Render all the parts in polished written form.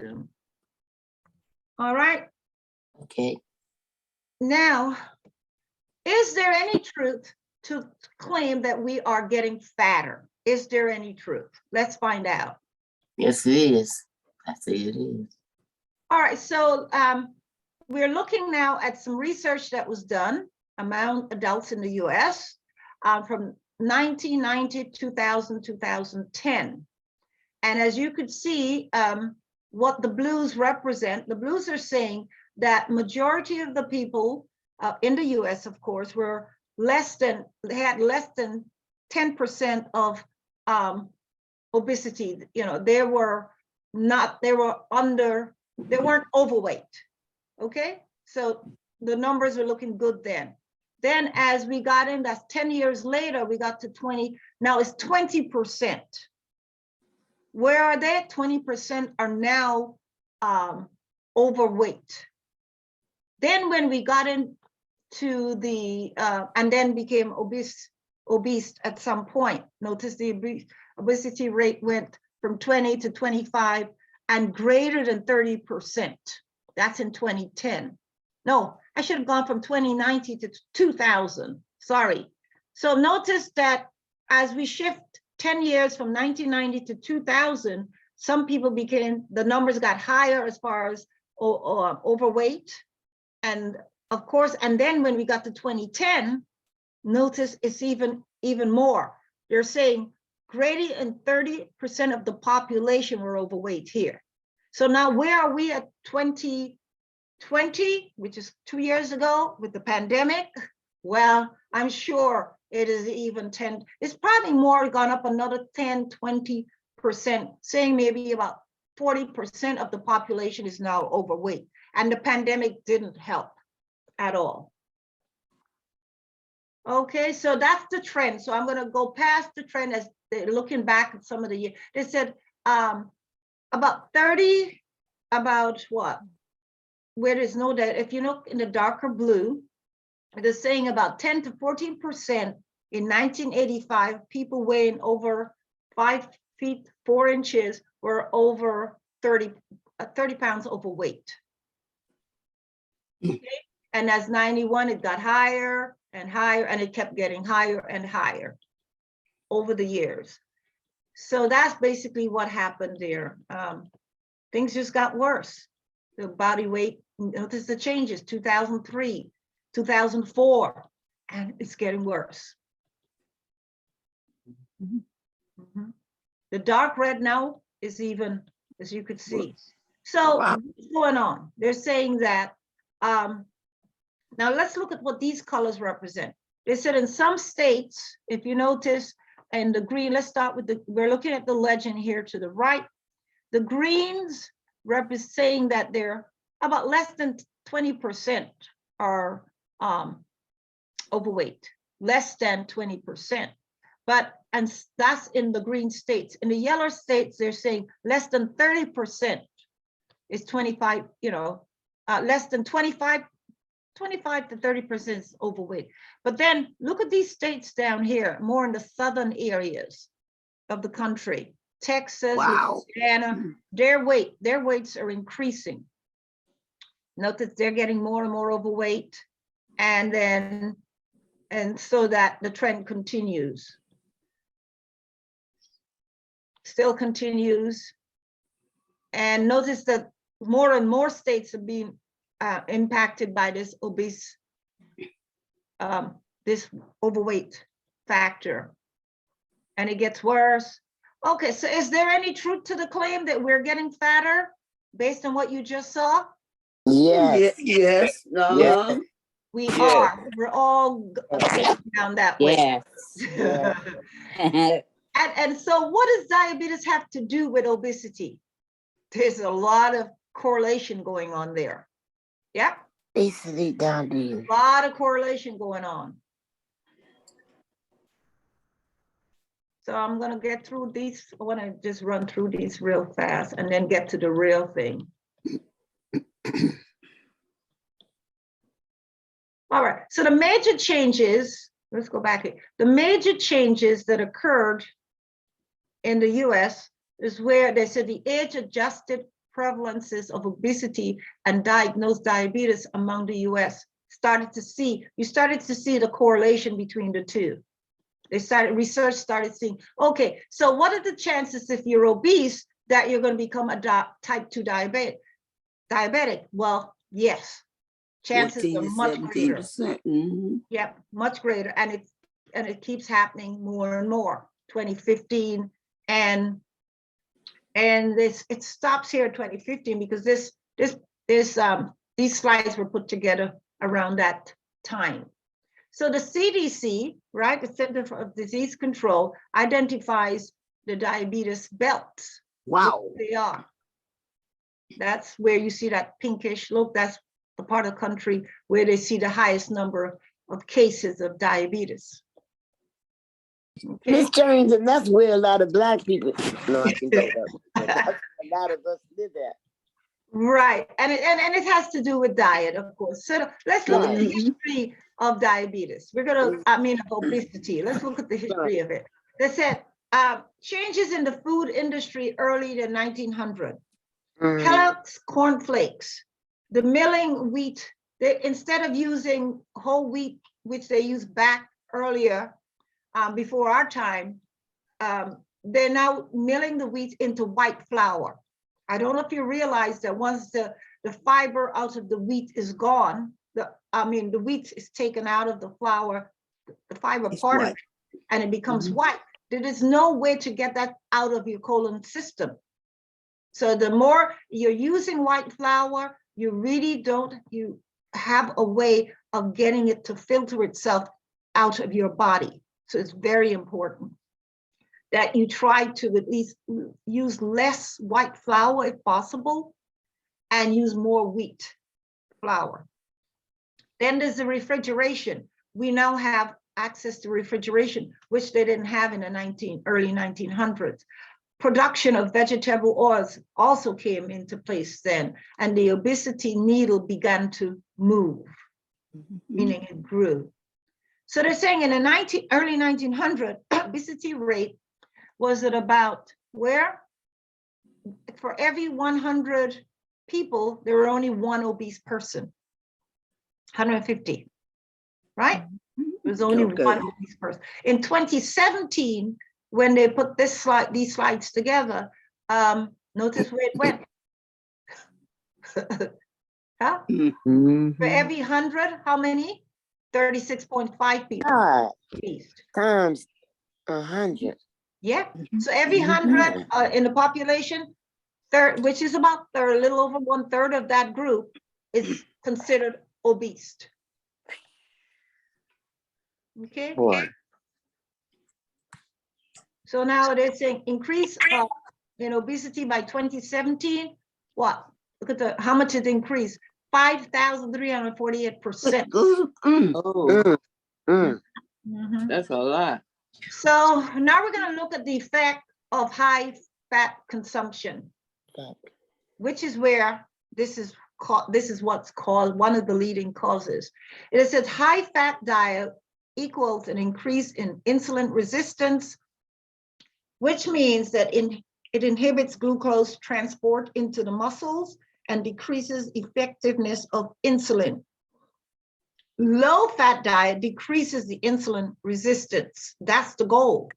soon. All right. Okay. Now, is there any truth to claim that we are getting fatter? Is there any truth? Let's find out. Yes, it is. I say it is. All right, so we're looking now at some research that was done among adults in the US from 1990, 2000, 2010. And as you could see, what the blues represent, the blues are saying that majority of the people in the US, of course, were had less than 10% of obesity. You know, they weren't overweight. Okay, so the numbers are looking good then. Then as we got in, that's 10 years later, we got to 20, now it's 20%. Where are they? 20% are now overweight. Then when we got into the, and then became obese at some point, notice the obesity rate went from 20 to 25 and greater than 30%. That's in 2010. No, I should have gone from 2019 to 2000, sorry. So notice that as we shift 10 years from 1990 to 2000, some people became, the numbers got higher as far as overweight. And of course, and then when we got to 2010, notice it's even more. They're saying greater than 30% of the population were overweight here. So now where are we at 2020, which is 2 years ago with the pandemic? Well, I'm sure it is even 10, it's probably more gone up another 10, 20%, saying maybe about 40% of the population is now overweight. And the pandemic didn't help at all. Okay, so that's the trend. So I'm going to go past the trend as they're looking back at some of the years. They said about what? Where there's no data. If you look in the darker blue, they're saying about 10 to 14% in 1985, people weighing over 5 feet 4 inches were over 30 pounds overweight. Okay? And as 91, it got higher and higher, and it kept getting higher and higher over the years. So that's basically what happened there. Things just got worse. The body weight, notice the changes, 2003, 2004, and it's getting worse. Mm-hmm. The dark red now is even, as you could see. So what's going on? They're saying that, now let's look at what these colors represent. They said in some states, if you notice, and the green, let's start with we're looking at the legend here to the right. The greens represent saying that they're about less than 20% are overweight, less than 20%. But, and that's in the green states. In the yellow states, they're saying less than 30% is 25, you know, less than 25 to 30% is overweight. But then look at these states down here, more in the southern areas of the country. Texas, Louisiana, their weights are increasing. Notice they're getting more and more overweight. And so that the trend continues. Still continues. And notice that more and more states are being impacted by this this overweight factor. And it gets worse. Okay, so is there any truth to the claim that we're getting fatter based on what you just saw? Yes. Yes. Yes. We are. We're all down that way. Yes. And so what does diabetes have to do with obesity? There's a lot of correlation going on there. Yeah. Basically down to you. A lot of correlation going on. So I'm going to get through these. I want to just run through these real fast and then get to the real thing. All right. So the major changes, let's go back here. The major changes that occurred in the US is where they said the age-adjusted prevalences of obesity and diagnosed diabetes among the US, you started to see the correlation between the two. Research started seeing, okay, so what are the chances if you're obese that you're going to become a type 2 diabetic? Well, yes, chances 14 are to much greater. 17%. Yep, much greater, and it keeps happening more and more. 2015, and it stops here at 2015 because these slides were put together around that time. So the CDC, right, the Center for Disease Control, identifies the diabetes belts. Wow. They are. That's where you see that pinkish look. That's the part of the country where they see the highest number of cases of diabetes. Okay. Miss Jones, and that's where a lot of Black people. No, I can go there. That's where a lot of us live at. Right, and it has to do with diet, of course. So let's look at the history of diabetes. Of obesity. Let's look at the history of it. They said changes in the food industry early in 1900. Kellogg's cornflakes, the milling wheat. Instead of using whole wheat, which they used back earlier before our time, they're now milling the wheat into white flour. I don't know if you realize that once the fiber out of the wheat is gone, the wheat is taken out of the flour, the fiber It's part white. of it, and it becomes white. There is no way to get that out of your colon system. So the more you're using white flour, you have a way of getting it to filter itself out of your body. So it's very important that you try to at least use less white flour if possible and use more wheat flour. Then there's the refrigeration. We now have access to refrigeration, which they didn't have in the early 1900s. Production of vegetable oils also came into place then, and the obesity needle began to move, meaning it grew. So they're saying in the early 1900s, obesity rate was at about where? For every 100 people, there were only one obese person. 150, right? There was only one obese person. In 2017, when they put these slides together, notice where it went. Huh? For every 100, how many? 36.5 people. God, obese. times 100. Yeah, so every 100 in the population, which is about a little over 1/3 of that group, is considered obese. Okay. Boy. So now they're saying increase in obesity by 2017. What? Look at how much it increased. 5,348%. That's a lot. So now we're going to look at the effect of high fat consumption, which is where this is what's called one of the leading causes. It says high fat diet equals an increase in insulin resistance, which means that it inhibits glucose transport into the muscles and decreases effectiveness of insulin. Low fat diet decreases the insulin resistance. That's the goal.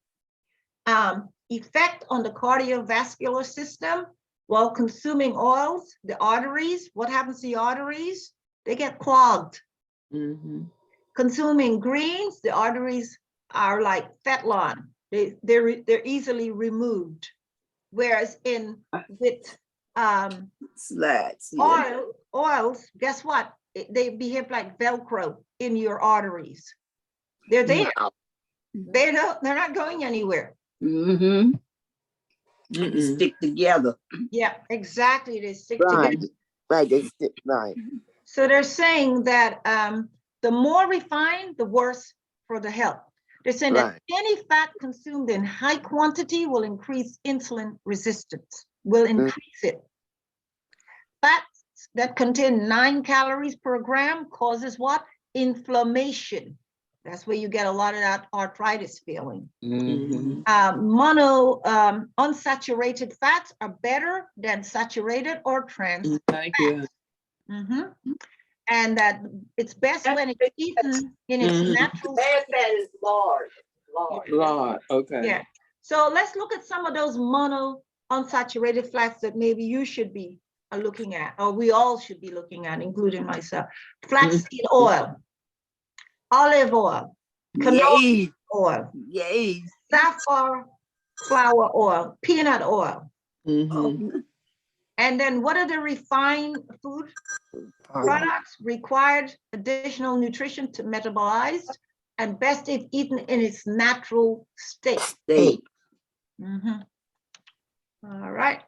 Effect on the cardiovascular system, while consuming oils, the arteries, what happens to the arteries? They get clogged. Consuming greens, the arteries are like Teflon. They're easily removed. Whereas with oils, guess what? They behave like Velcro in your arteries. They're there. They're not going anywhere. Stick together. Yeah, exactly. They stick together. Right, they stick, right. So they're saying that the more refined, the worse for the health. They're saying that any fat consumed in high quantity will increase insulin resistance, will increase it. Fats that contain 9 calories per gram causes what? Inflammation. That's where you get a lot of that arthritis feeling. Mhm. Unsaturated fats are better than saturated or trans. Thank you. Mhm. And that it's best when it's eaten in its Mhm. natural Bad state. fat is large. Lord, okay. Yeah. So let's look at some of those mono unsaturated fats that maybe you should be looking at, or we all should be looking at, including myself. Flaxseed oil, olive oil, canola Yay, oil, yay. safflower flower oil, peanut oil. Mhm. And then what are the refined food products? Required additional nutrition to metabolize and best if eaten in its natural state. State. Mhm. All right.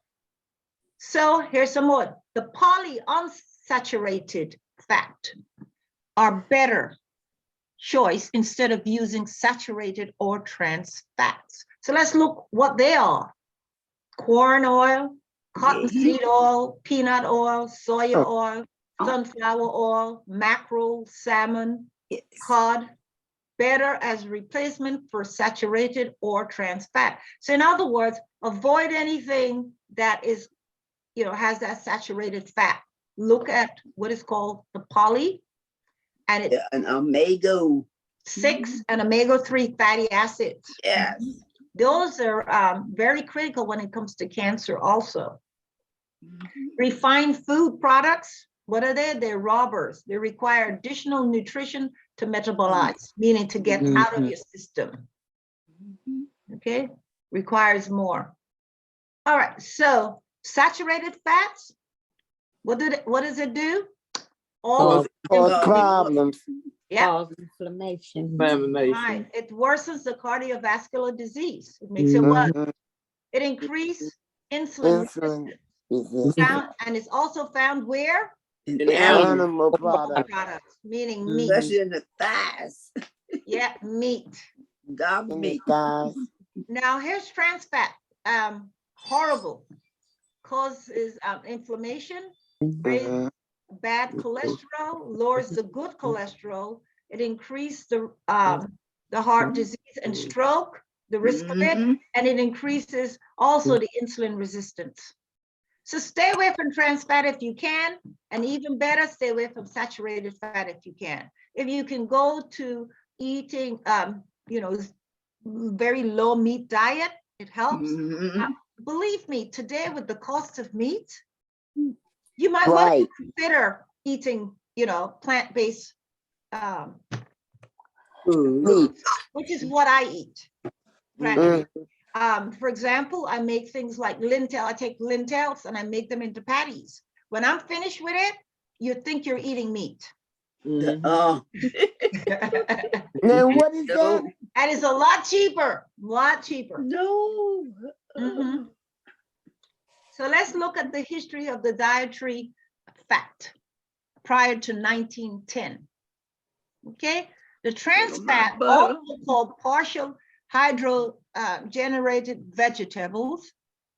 So here's some more. The polyunsaturated fat are better choice instead of using saturated or trans fats. So let's look what they are. Corn oil, cottonseed oil, peanut oil, soya oil, sunflower oil, mackerel, salmon, cod, better as replacement for saturated or trans fat. So in other words, avoid anything that is, has that saturated fat. Look at what is called the poly, and it's An omega. 6 and omega-3 fatty acids. Yes. Those are very critical when it comes to cancer also. Refined food products, what are they? They're robbers. They require additional nutrition to metabolize, meaning to get out of your system. Okay, requires more. All right, so saturated fats, what does it do? All Problems. yeah, Cause inflammation. right. It worsens the cardiovascular disease. It makes it worse. Mhm. It increases insulin Insulin resistance. resistance. And it's also found where? In The animal product. Products, meaning meat. Especially in the thighs. Yeah, meat. Dog In the meat. thighs. Now here's trans fat. Horrible. Causes inflammation, raises Mhm. bad cholesterol, lowers the good cholesterol. It increases the heart disease and stroke, the risk of it, and it increases also the insulin resistance. So stay away from trans fat if you can, and even better, stay away from saturated fat if you can. If you can go to eating, very low meat diet, it helps. Believe me, today with the cost of meat, you might want to consider eating, plant-based Meat. which is what I eat. Mhm. For example, I make things like lentil. I take lentils and I make them into patties. When I'm finished with it, you think you're eating meat. Now what is that? And it's a lot cheaper, No. Mhm. So let's look at the history of the dietary fat prior to 1910. Okay, the trans fat, also called partial hydrogenated vegetables,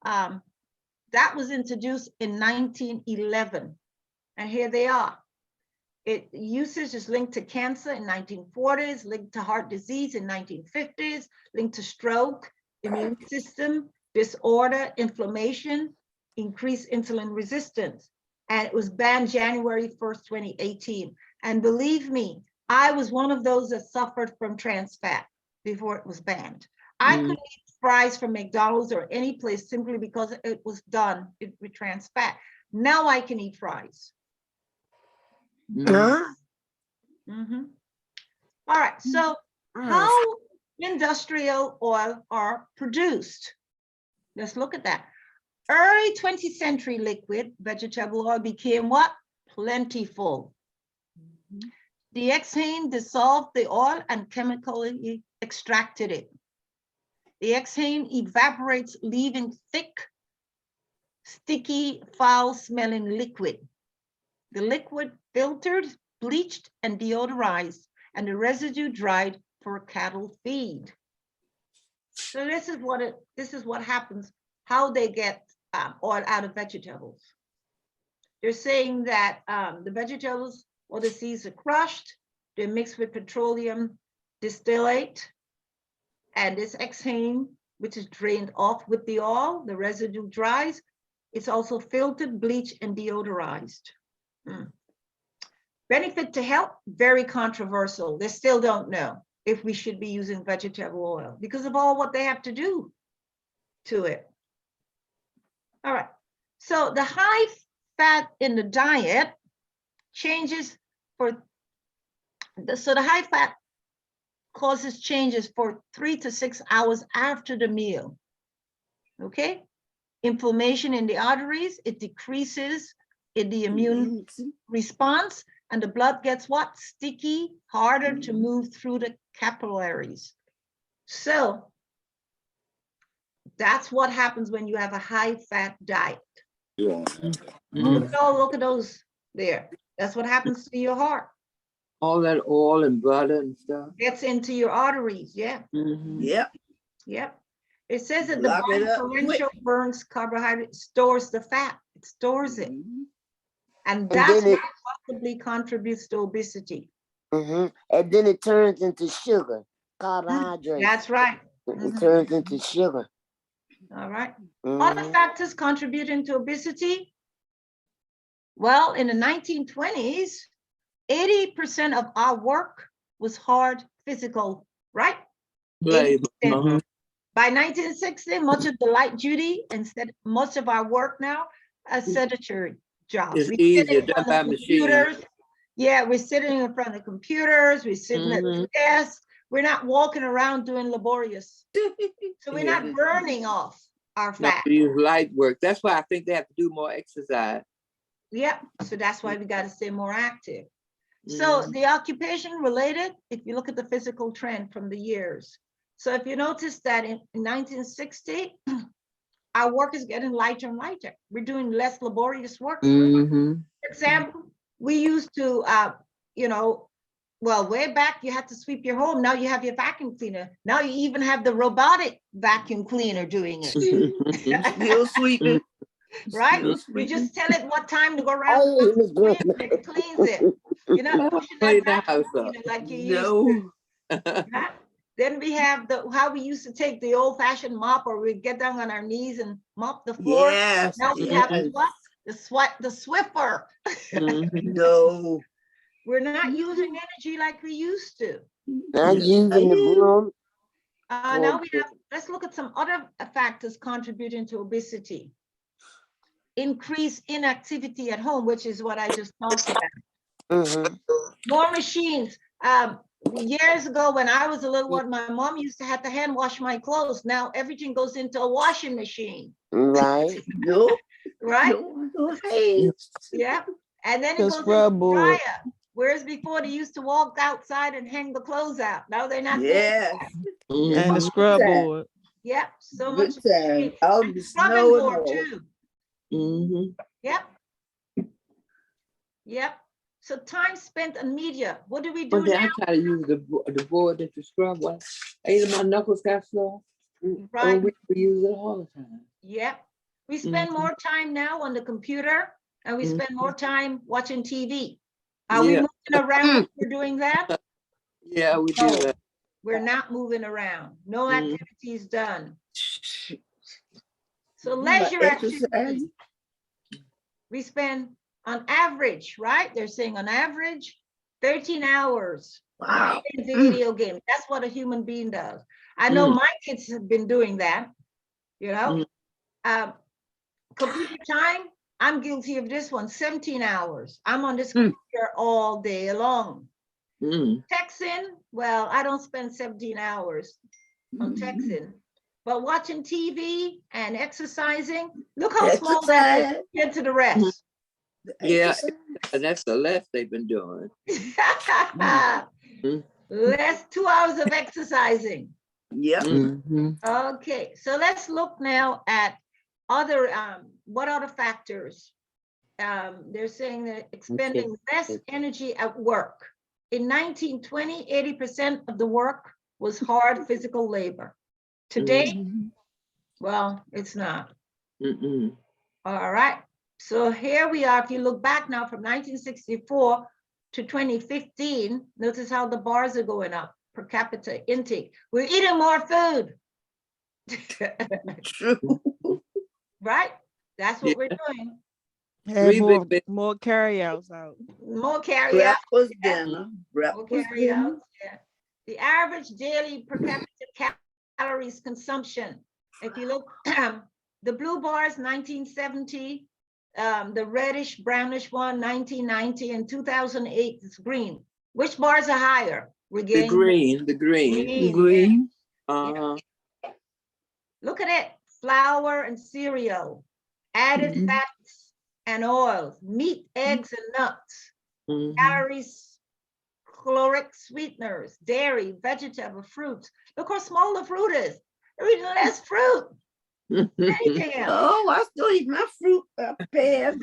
that was introduced in 1911, and here they are. Its usage is linked to cancer in 1940s, linked to heart disease in 1950s, linked to stroke, immune system disorder, inflammation, increased insulin resistance, and it was banned January 1st, 2018. And believe me, I was one of those that suffered from trans fat before it was banned. I couldn't eat fries from McDonald's or any place simply because it was done with trans fat. Now I can eat fries. Huh? All right, so how industrial oil are produced? Let's look at that. Early 20th century liquid vegetable oil became what? Plentiful. The hexane dissolved the oil and chemically extracted it. The hexane evaporates, leaving thick, sticky, foul-smelling liquid. The liquid filtered, bleached, and deodorized, and the residue dried for cattle feed. So this is what happens, how they get oil out of vegetables. They're saying that the vegetables or the seeds are crushed, they're mixed with petroleum distillate, and this hexane, which is drained off with the oil, the residue dries. It's also filtered, bleached, and deodorized. Benefit to health, very controversial. They still don't know if we should be using vegetable oil because of all what they have to do to it. All right, so the high fat in the diet changes so the high fat causes changes for 3 to 6 hours after the meal. Okay, inflammation in the arteries, it decreases in the immune response, and the blood gets what? Sticky, harder to move through the capillaries. So that's what happens when you have a high fat diet. Yeah. Look at those there. That's what happens to your heart. All that oil and butter and stuff. Gets into your arteries. Yeah. Yep. Yep. It says that the Lock it body up torrential quick. burns carbohydrate, stores the fat. It stores it. And then that's it- what possibly contributes to obesity. And then it turns into sugar, carbohydrates. That's right. It turns into sugar. All right. Other factors contributing to obesity. Well, in the 1920s, 80% of our work was hard physical, right? Labor. 80%. By 1960, much of the light duty and much of our work now are sedentary jobs. It's We sit easier in done front by of machine. computers. Yeah, we're sitting in front of computers, we're sitting at the desk. We're not walking around doing laborious. So we're not burning off our Not fat. to use light work. That's why I think they have to do more exercise. Yep, so that's why we got to stay more active. So the occupation related, if you look at the physical trend from the years. So if you notice that in 1960, our work is getting lighter and lighter. We're doing less laborious work. For example, we used to, well, way back you had to sweep your home. Now you have your vacuum cleaner. Now you even have the robotic vacuum cleaner doing it. Still sweeping. Right? Still You sweeping. just tell it what time to go around. Oh, it was good. And it cleans it. You're not pushing Clean that the vacuum house up. cleaner like you used to. No. Yeah. Then we have how we used to take the old-fashioned mop, or we'd get down on our knees and mop the floor. Yes. Now we have yes. what? The Swiffer. No. We're not using energy like we used to. Not using the broom. Now we have, let's look at some other factors contributing to obesity. Increased inactivity at home, which is what I just talked about. More machines. Years ago when I was a little one, my mom used to have to hand wash my clothes. Now everything goes into a washing machine. Right. No. Right? No. Hey. Yeah. And then it The goes into scrub the board. dryer. Whereas before they used to walk outside and hang the clothes out. Now they're not. Yes. And the scrub board. Yep. So Good much. time. All the Scrubbing snow and board all. too. Yep. Yep. So time spent on media. What do we do One day now? I try to use the board that you scrub. One, either my knuckles got sore. Right. We use it all the time. Yep. We spend more time now on the computer, and we spend more time watching TV. Are we moving around when we're doing that? Yeah, we do No, that. we're not moving around. No activities done. So leisure activities, Exercise. we spend on average, right? They're saying on average, 13 hours Wow. in video games. That's what a human being does. I know my kids have been doing that, you know. Computer time, I'm guilty of this one, 17 hours. I'm on this computer all day long. Texting, well, I don't spend 17 hours on texting, but watching TV and exercising, look how small that is compared to the rest. Yeah, and that's the less they've been doing. Less 2 hours of exercising. Yep. Okay, so let's look now at other, what other factors? They're saying that expending less energy at work. In 1920, 80% of the work was hard physical labor. Today, well, it's not. All right, so here we are. If you look back now from 1964 to 2015, notice how the bars are going up. per capita intake. We're eating more food. True. Right? That's what we're doing. Had Three more, big- more carryouts out. More carry out. Breakfast, Yeah. dinner, More breakfast, carry dinner. out. Yeah. The average daily per capita calories consumption. If you look, the blue bars, 1970, the reddish brownish one, 1990, and 2008 is green. Which bars are higher? We're The getting green, the green. green. Green. Uh-huh. Look at it, flour and cereal, added Mhm. fats and oils, meat, eggs, and nuts, Mhm. calories, caloric sweeteners, dairy, vegetable, fruits. Look how small the fruit is. They're eating less fruit than anything else. Oh, I still eat my fruit, pears.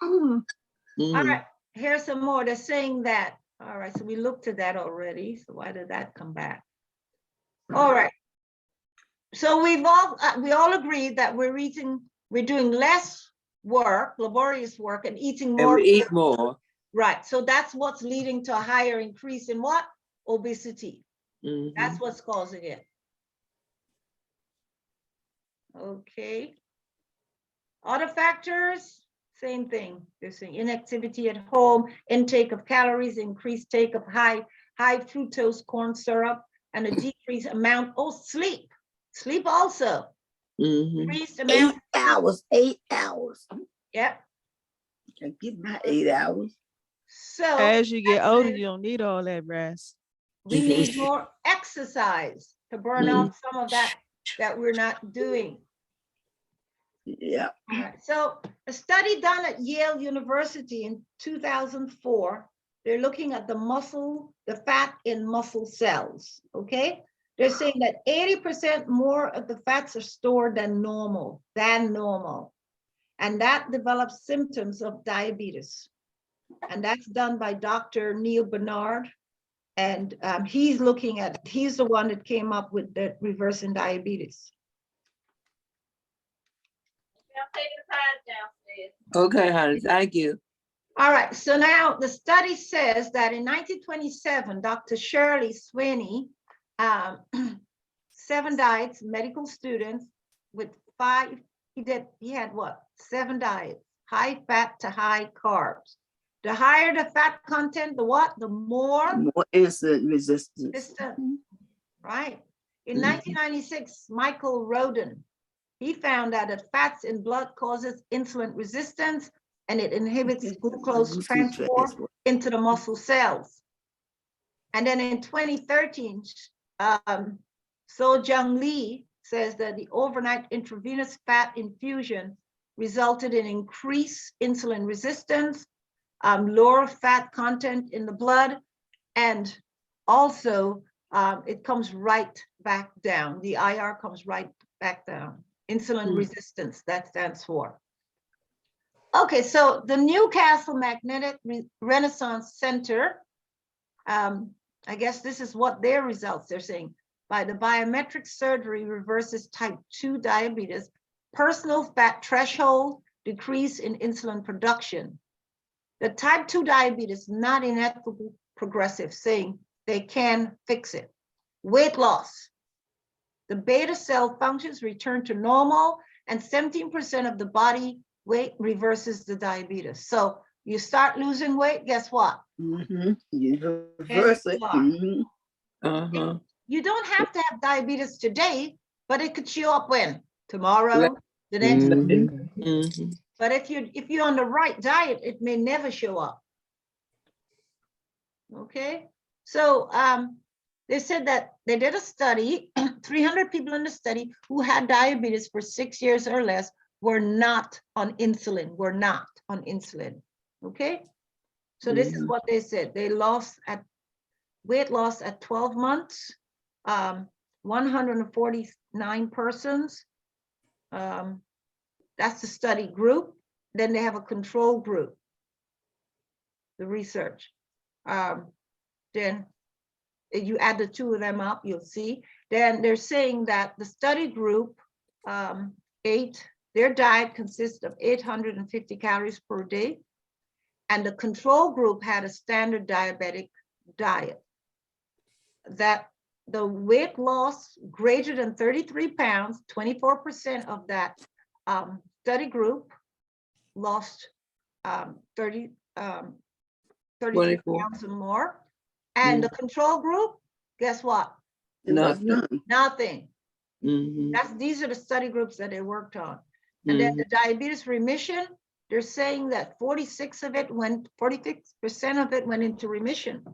All Mhm. right, here's some more. They're saying that. All right, so we looked at that already. So why did that come back? All right. So we all agreed that we're doing less work, laborious work, and eating And more. we eat more. Right. So that's what's leading to a higher increase in what? Obesity. Mhm. That's what's causing it. Okay. Other factors, same thing. They're saying inactivity at home, intake of calories, increased take of high fructose corn syrup, and a decreased amount. Oh, sleep. Sleep also. Mhm. Increased 8 amount. hours, 8 hours. Yep. Can't get my 8 hours. So As you get older, you don't need all that rest. we need more exercise to burn off some of that we're not doing. Yeah. All right. So a study done at Yale University in 2004, they're looking at the fat in muscle cells, okay? They're saying that 80% more of the fats are stored than normal. And that develops symptoms of diabetes. And that's done by Dr. Neil Bernard. And he's the one that came up with the reversing diabetes. Okay, honey, thank you. All right, so now the study says that in 1927, Dr. Shirley Sweeney, 7 diets, medical students with 5, he had what? 7 diets, high fat to high carbs. The higher the fat content, the what? The more More insulin resistance. resistant, right? In Mhm. 1996, Michael Roden, he found that the fats in blood causes insulin resistance and it inhibits glucose transport into the muscle cells. And then in 2013, So Jung Lee says that the overnight intravenous fat infusion resulted in increased insulin resistance, lower fat content in the blood, and also it comes right back down. The IR comes right back down. Insulin resistance, that stands for. Okay, so the Newcastle Magnetic Renaissance Center, I guess this is what their results they're saying. By the biometric surgery reverses type 2 diabetes, personal fat threshold, decrease in insulin production. The type 2 diabetes, not inevitable progressive, saying they can fix it. Weight loss. The beta cell functions return to normal and 17% of the body weight reverses the diabetes. So you start losing weight, guess what? You reverse it. Uh-huh. You don't have to have diabetes today, but it could show up when? Tomorrow, the next day. Mhm. But if you're on the right diet, it may never show up. Okay, so they said that they did a study, 300 people in the study who had diabetes for 6 years or less were not on insulin, okay? So this is what they said. They weight loss at 12 months, 149 persons. That's the study group. Then they have a control group, the research. Then you add the 2 of them up, you'll see. Then they're saying that the study group their diet consists of 850 calories per day, and the control group had a standard diabetic diet. that the weight loss greater than 33 pounds, 24% of that study group lost 33 24. pounds or more. And the control group, guess what? It was Nothing. none. Nothing. Mhm. These are the study groups that they worked on. And then the diabetes remission, they're saying that 46% of it went into remission.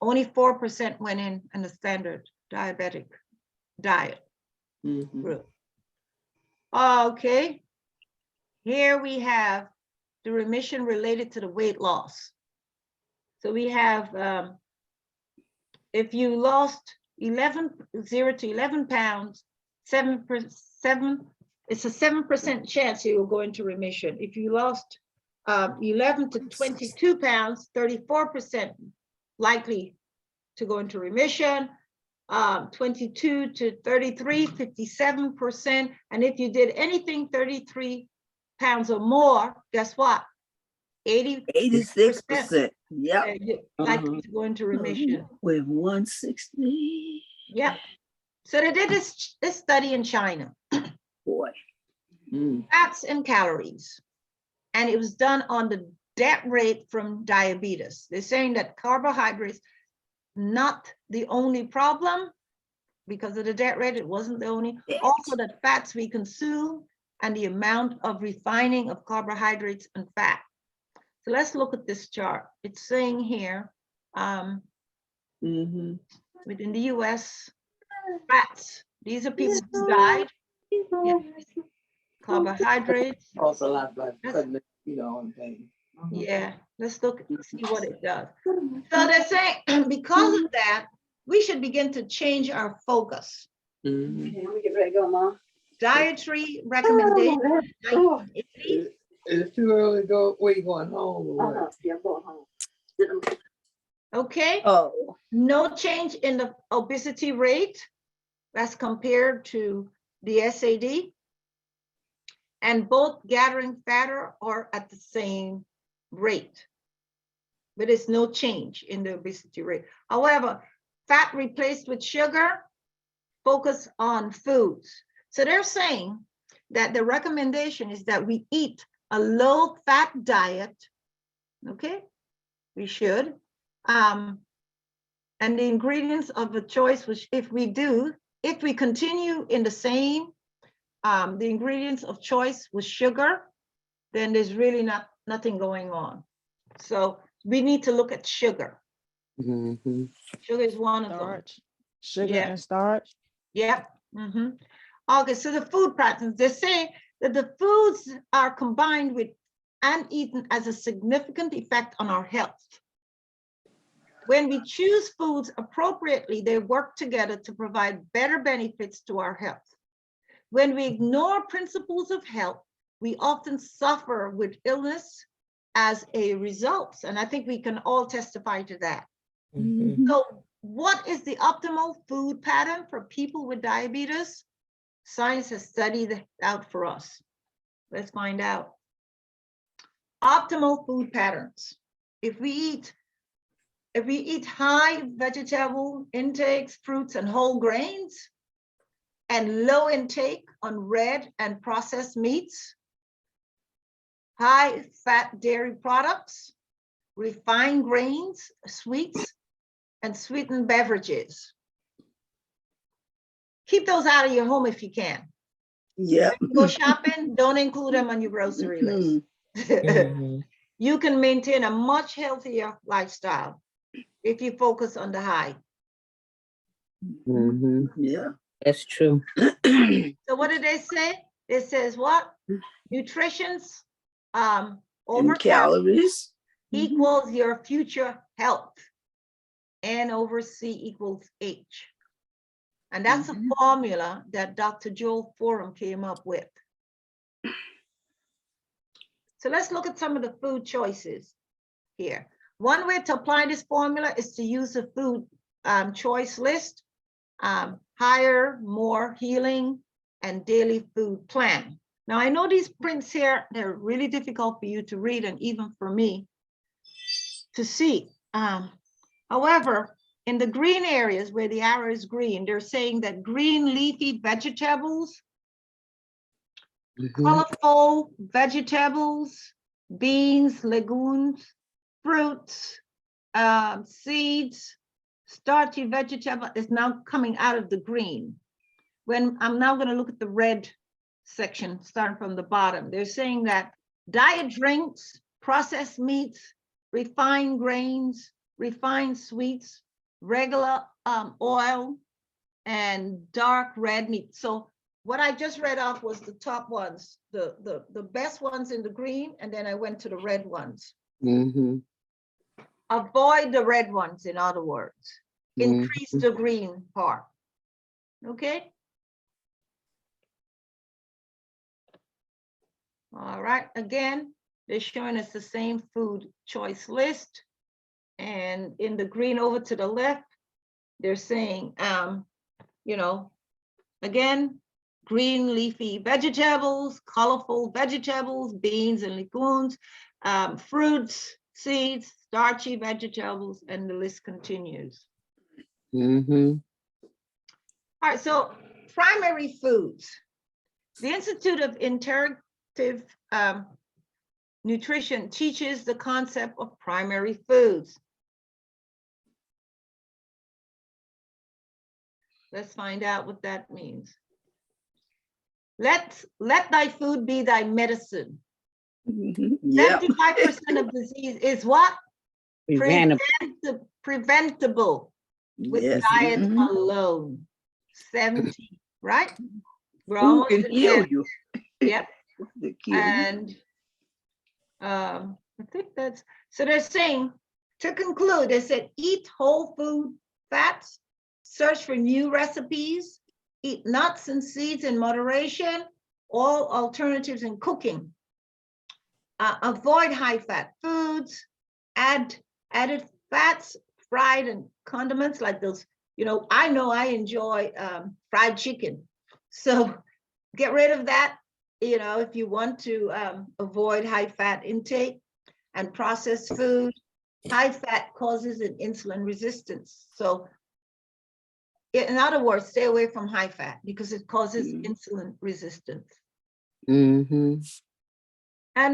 Only 4% went in the standard diabetic diet Mhm. group. Okay. Here we have the remission related to the weight loss. So we have, if you lost 0 to 11 pounds, 7%, it's a 7% chance you will go into remission. If you lost 11 to 22 pounds, 34% likely to go into remission. 22 to 33, 57%. And if you did anything 33 pounds or more, guess what? 86%. Yep. Likely to go into remission. With 160. Yep. So they did this study in China, Boy. Mm. fats and calories. And it was done on the death rate from diabetes. They're saying that carbohydrates, not the only problem because of the death rate, it wasn't the only, also the fats we consume and the amount of refining of carbohydrates and fat. So let's look at this chart. It's saying here, Mhm. within the US, fats, these are people who died. Yeah. Carbohydrates, Also, a lot like cutting the, on things. yeah, let's look, see what it does. So they're saying, because of that, we should begin to change our focus. Mhm. Okay, I'm gonna get ready to go, Mom. Dietary recommendations, 1980. Is it too early to go? Where you going home or what? Yeah, I'm going home. Okay, Oh. no change in the obesity rate as compared to the SAD. And both gathering fat are at the same rate, but it's no change in the obesity rate. However, fat replaced with sugar, focus on foods. So they're saying that the recommendation is that we eat a low fat diet, okay? We should. And the ingredients of the choice, which if we continue in the same, the ingredients of choice with sugar, then there's really nothing going on. So we need to look at sugar. Mhm. Sugar is one of them. Starch, sugar Yeah. and starch. Yep. Okay, so the food patterns, they say that the foods are combined with and eaten as a significant effect on our health. When we choose foods appropriately, they work together to provide better benefits to our health. When we ignore principles of health, we often suffer with illness as a result. And I think we can all testify to that. Mhm. So what is the optimal food pattern for people with diabetes? Science has studied it out for us. Let's find out. Optimal food patterns. If we eat high vegetable intakes, fruits and whole grains, and low intake on red and processed meats, high fat dairy products, refined grains, sweets, and sweetened beverages. Keep those out of your home if you can. Yep. When you go shopping, don't include them on your grocery list. Mhm. You can maintain a much healthier lifestyle if you focus on the high. Mhm. Yeah. That's true. So what did they say? It says what? Nutrition's over And calories. equals your future health. N over C equals H. And that's a formula that Dr. Joel Forum came up with. So let's look at some of the food choices here. One way to apply this formula is to use the food choice list, higher, more, healing, and daily food plan. Now I know these prints here, they're really difficult for you to read and even for me to see. However, in the green areas where the arrow is green, they're saying that green leafy vegetables, colorful vegetables, beans, legumes, fruits, seeds, starchy vegetable is now coming out of the green. When I'm now going to look at the red section, starting from the bottom, they're saying that diet drinks, processed meats, refined grains, refined sweets, regular oil, and dark red meat. So what I just read off was the top ones, the best ones in the green, and then I went to the red ones. Avoid the red ones, in other words. Increase the green part. Okay? All right, again, they're showing us the same food choice list. And in the green over to the left, they're saying, you know, again, green leafy vegetables, colorful vegetables, beans and legumes, fruits, seeds, starchy vegetables, and the list continues. All right, so primary foods. The Institute of Integrative Nutrition teaches the concept of primary foods. Let's find out what that means. Let thy food be thy medicine. 75% of disease is what? Preventable with Yes. diet alone. 70, right? We're Who almost can at heal there. you? Yep. The kill you. And I think that's, so they're saying, to conclude, they said, eat whole food fats, search for new recipes, eat nuts and seeds in moderation, all alternatives in cooking. Avoid high fat foods, added fats, fried and condiments like those, you know I enjoy fried chicken. So get rid of that, you know, if you want to avoid high fat intake and processed food. High fat causes an insulin resistance. So in other words, stay away from high fat because it causes insulin resistance. And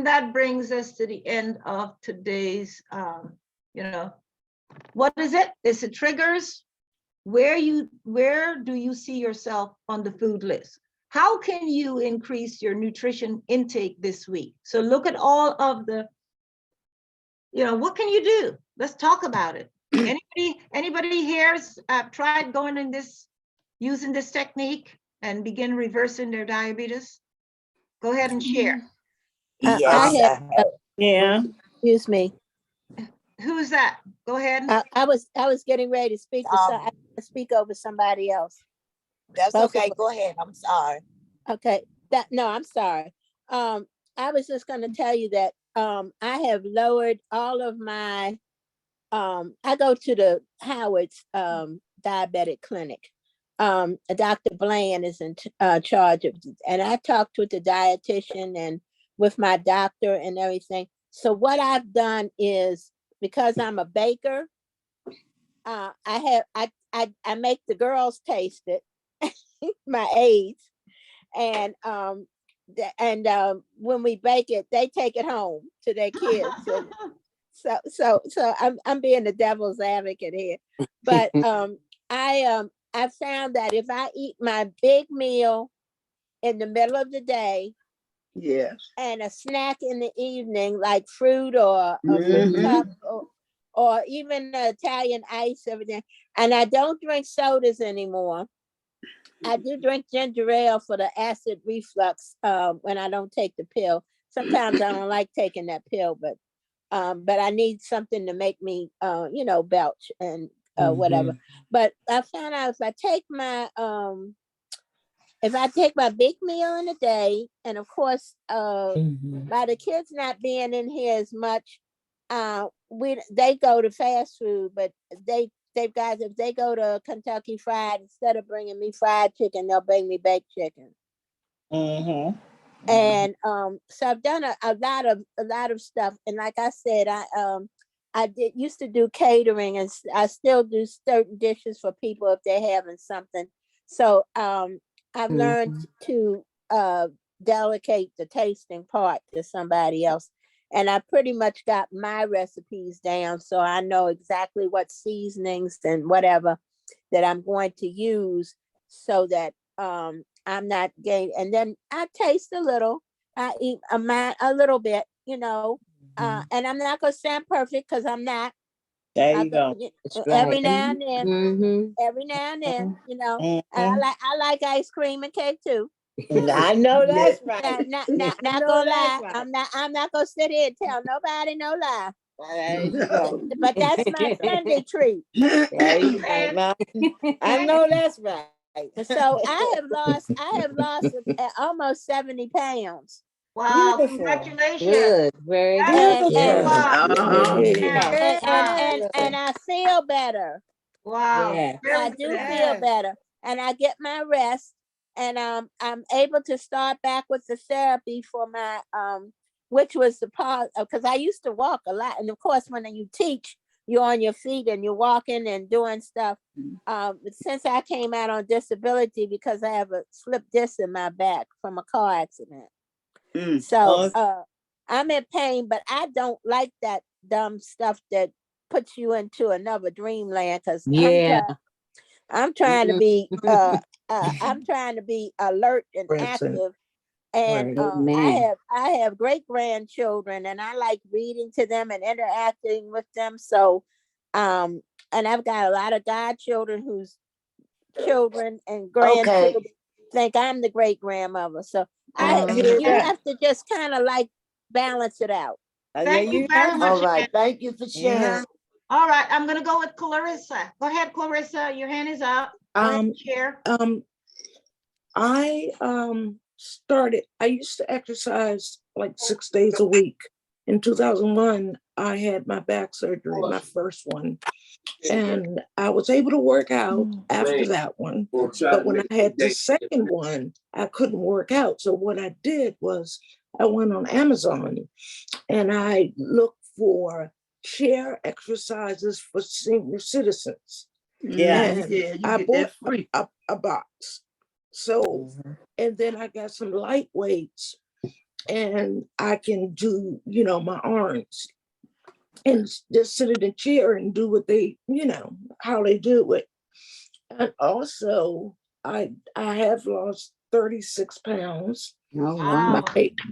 that brings us to the end of today's, you know, what is it? It's the triggers. Where do you see yourself on the food list? How can you increase your nutrition intake this week? So look at all of the, you know, what can you do? Let's talk about it. Anybody here's tried going in this, using this technique and begin reversing their diabetes? Go ahead and share. Yes, I have. Yeah. Excuse me. Who's that? Go ahead. I was getting ready to speak to speak over somebody else. That's Both of okay. us. Go ahead. I'm sorry. Okay. No, I'm sorry. I was just going to tell you that I have lowered all of my. I go to the Howard's diabetic clinic. Dr. Bland is in charge of, and I talked with the dietitian and with my doctor and everything. So what I've done is, because I'm a baker, I make the girls taste it, my aides, and when we bake it, they take it home to their kids. So I'm being the devil's advocate here, but I found that if I eat my big meal in the middle of the day, Yes. and a snack in the evening, like fruit or a fruit cup or even Italian ice, everything. And I don't drink sodas anymore. I do drink ginger ale for the acid reflux when I don't take the pill. Sometimes I don't like taking that pill, but I need something to make me, belch and whatever. But I found out if I take my big meal in a day, and of course, by the kids not being in here as much, they go to fast food, but if they go to Kentucky Fried, instead of bringing me fried chicken, they'll bring me baked chicken. And so I've done a lot of stuff, and like I said, I used to do catering, and I still do certain dishes for people if they're having something. So I've learned to delegate the tasting part to somebody else. And I pretty much got my recipes down, so I know exactly what seasonings and whatever that I'm going to use, so that I'm not getting. And then I taste a little. I eat a little bit, you know. And I'm not gonna sound perfect because I'm not. There you go. Every now and then, Mm-hmm. every now and then, you know. And Mhm. I like ice cream and cake too. I know that's right. Not I know gonna that's lie. right. I'm not gonna sit here and tell nobody no lie. There you go. But that's my Sunday treat. There you go. Now, I know that's right. So I have lost almost 70 pounds. Wow, Beautiful. congratulations. Good, very That's good. And, a and, lot. Yeah. and I feel better. Wow. Yeah. I do feel better, and I get my rest, and I'm able to start back with the therapy for my which was the part because I used to walk a lot, and of course when you teach, you're on your feet and you're walking and doing stuff. Since I came out on disability because I have a slip disc in my back from a car accident, so I'm in pain, but I don't like that dumb stuff that puts you into another dreamland because Yeah. I'm trying to be I'm trying to be alert and Present. active, and Amen. I have great grandchildren, and I like reading to them and interacting with them. So and I've got a lot of godchildren whose children and grandchildren think I'm the great grandmother. So you have to just kind of like balance it out. Thank you very much. All right. Thank you for sharing. All right, I'm gonna go with Clarissa. Go ahead, Clarissa. Your hand is up. Go ahead, Chair. I I used to exercise like 6 days a week. In 2001, I had my back surgery, my first one. And I was able to work out after that one. But when I had the second one, I couldn't work out. So what I did was I went on Amazon and I looked for chair exercises for senior citizens. Yeah. I bought a box. So, and then I got some light weights and I can do, my arms and just sit in a chair and do what they, how they do it. And also I have lost 36 pounds. Oh, Wow. My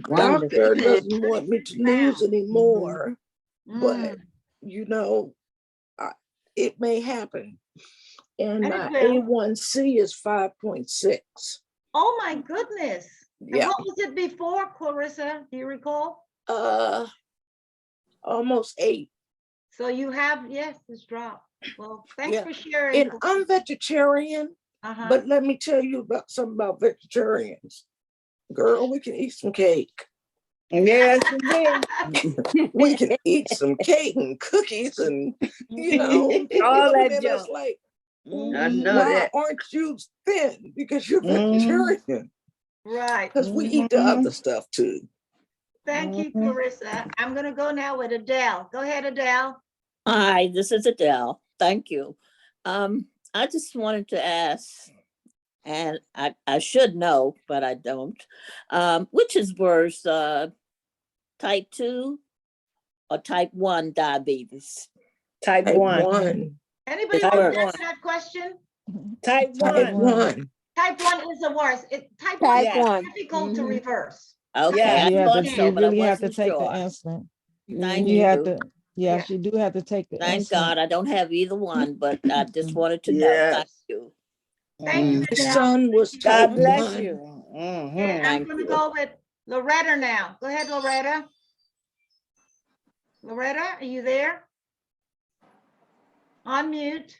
Wonderful. doctor doesn't want me to lose anymore, but it may happen. And And my it will. A1C is 5.6. Oh my goodness. And Yeah. what was it before, Clarissa? Do you recall? Almost 8. So you have, yes, it's dropped. Well, thanks Yeah. for sharing. And I'm vegetarian, but let me tell you about something about vegetarians. Girl, we can eat some cake. Yes, We can eat some cake and cookies and, all that and junk. it's like, I know why that. aren't you thin? Because you're vegetarian. Right. Because we eat the other stuff too. Thank you, Clarissa. I'm gonna go now with Adele. Go ahead, Adele. Hi, this is Adele. Thank you. I just wanted to ask, and I should know, but I don't. Which is worse, type 2 or type 1 diabetes? Type 1. Anybody Type want to one. answer that question? Type Type 1. 1. Type 1 is the worst. Type 1 Type is 1. difficult to reverse. Okay, Yeah. I You have thought to, so, you but I really have to wasn't take the sure. insulin. Thank You have you. to, yes, you do have to take the Thank insulin. God I don't have either one, but I just wanted to know. Yes. Thank you. Thank you, My Adele. son was type God bless 1. you. Okay, I'm Thank gonna you. go with Loretta now. Go ahead, Loretta. Loretta, are you there? On mute.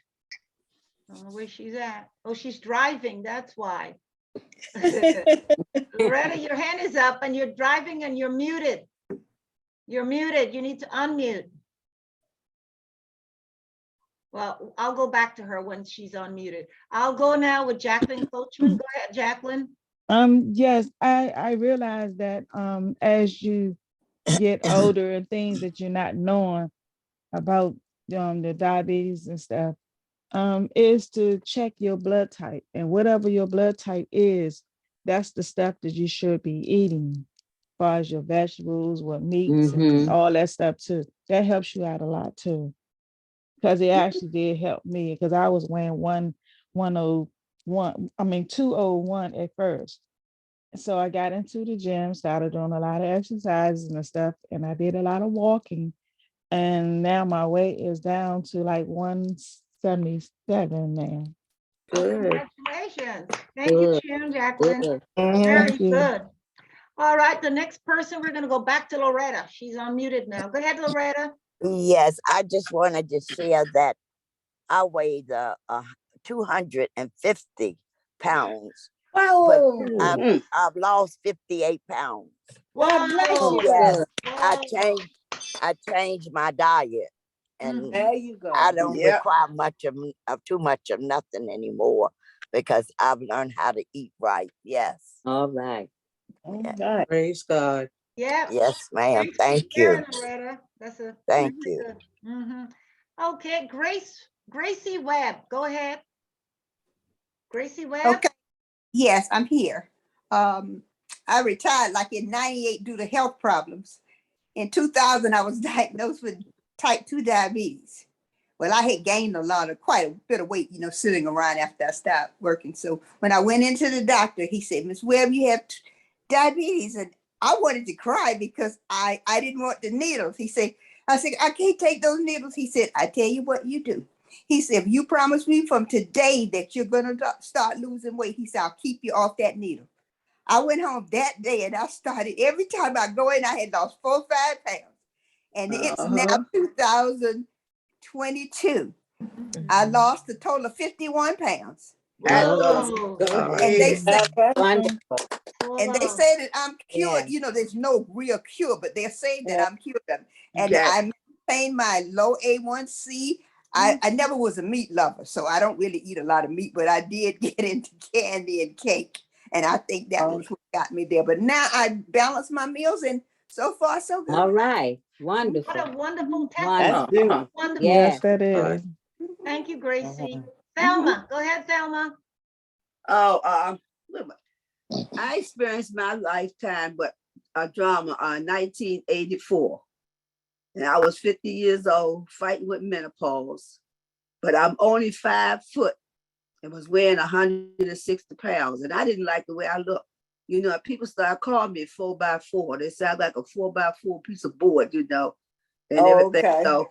I don't know where she's at. Oh, she's driving, that's why. Loretta, your hand is up and you're driving and you're muted. You're muted. You need to unmute. Well, I'll go back to her when she's unmuted. I'll go now with Jacqueline Coachman. Go ahead, Jacqueline. Yes, I realize that as you get older and things that you're not knowing, about the diabetes and stuff, is to check your blood type. And whatever your blood type is, that's the stuff that you should be eating, as far as your vegetables, what meats, and all that stuff too. That helps you out a lot too. Because it actually did help me, because I was weighing 201 at first. So I got into the gym, started doing a lot of exercises and stuff, and I did a lot of walking. And now my weight is down to like 177 now. Good. Congratulations. Thank you, Sharon Jacqueline. Good. Very Thank you. good. All right, the next person, we're gonna go back to Loretta. She's unmuted now. Go ahead, Loretta. Yes, I just wanted to share that I weighed 250 pounds, but Mhm. I've lost 58 pounds. God bless Oh, you. Yes, good. I changed my diet, and There you go. I don't Yep. require too much of nothing anymore because I've learned how to eat right. Yes, All right. yeah. Praise God. Yeah. Yes, ma'am. Thanks for Thank you. sharing, Loretta. That's a Thank very you. good. Okay, Gracie Webb, go ahead. Gracie Webb. Okay, yes, I'm here. I retired like in 98 due to health problems. In 2000, I was diagnosed with type 2 diabetes. Well, I had gained quite a bit of weight, sitting around after I stopped working. So when I went into the doctor, he said, Miss Webb, you have diabetes. And I wanted to cry because I didn't want the needles. I said, I can't take those needles. He said, I tell you what you do. He said, if you promise me from today that you're going to start losing weight, he said, I'll keep you off that needle. I went home that day and I started, every time I go in, I had lost 4 or 5 pounds. And it's now 2022. I lost a total of 51 pounds. Whoa. And they say, Wonderful. and they say that I'm cured. There's no real cure, but they're saying that I'm cured. And I maintain my low A1C. I never was a meat lover, so I don't really eat a lot of meat, but I did get into candy and cake. And I think that was what got me there. But now I balance my meals, and so far, so good. All right. What Wonderful. a wonderful Wonderful. testimony. Wonderful. Yes, Yeah. that is. Thank you, Gracie. Thelma, go ahead, Thelma. Oh, I experienced my lifetime, but a drama on 1984. And I was 50 years old, fighting with menopause. But I'm only 5 foot and was weighing 160 pounds. And I didn't like the way I looked. People started calling me 4x4. They sound like a 4x4 piece of board, and everything. Okay. So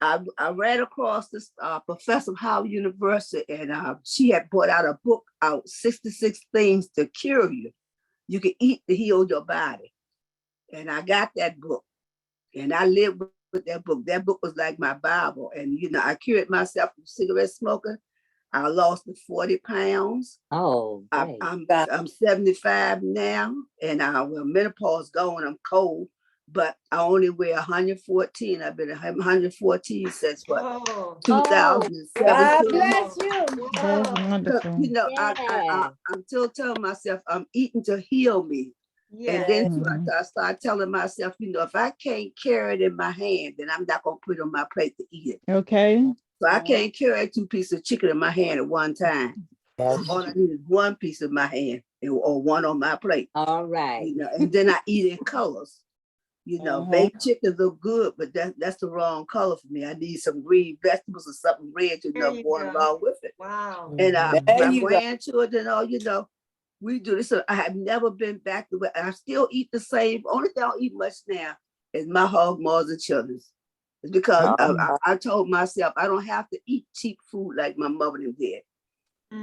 I ran across this professor of Howard University, and she had put out a book out, 66 Things to Cure You. You can eat to heal your body. And I got that book, and I lived with that book. That book was like my Bible. And, I cured myself from cigarette smoking. I lost 40 pounds. Oh, great. I'm 75 now, and when menopause going, I'm cold. But I only weigh 114. I've been 114 since Whoa. 2017. God bless you. That's Whoa. wonderful. I'm still telling myself I'm eating to heal me. And then Mhm. I start telling myself, if I can't carry it in my hand, then I'm not gonna put it on my plate to eat it. Okay. So I can't carry 2 pieces of chicken in my hand at one time. All I need is 1 piece in my hand or 1 on my plate. All right. And then I eat in colors. Baked chicken look good, but that's the wrong color for me. I need some green vegetables or something red, going along with it. Wow. And There my you go. grandchildren, we do this. I have never been back to where I still eat the same. Only thing I don't eat much now is my hog maws and children's. It's because I told myself I don't have to eat cheap food like my mother did.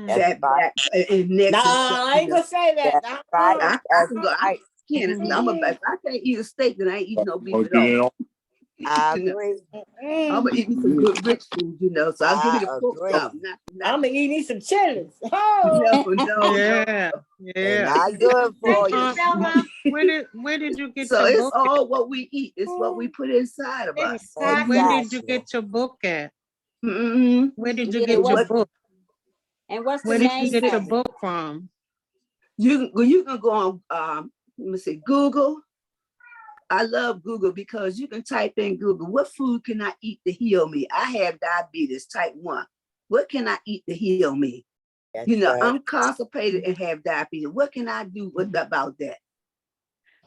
Fat back and necks. Nah, and stuff, I ain't gonna say that. Right. I can go. I can't. If I can't eat a steak, then I ain't eat no beef at all. I agree. I'm gonna eat me some good rich food, So I'll give you the pork agree. chop. I'm gonna eat me some chilies. Oh. No. Yeah, They're yeah. not good for Thank you, you. Thelma. Where did you get So your it's book? all what we eat. It's what we put inside of us. Exactly. Where did you get your book at? Mm-hmm. Where did you Yeah, get your what's- book? And what's the Where did you name get your of it? book from? You can go on. Let me see, Google. I love Google because you can type in Google, what food can I eat to heal me? I have diabetes type 1. What can I eat to heal me? That's You know, right. I'm constipated and have diabetes. What can I do about that?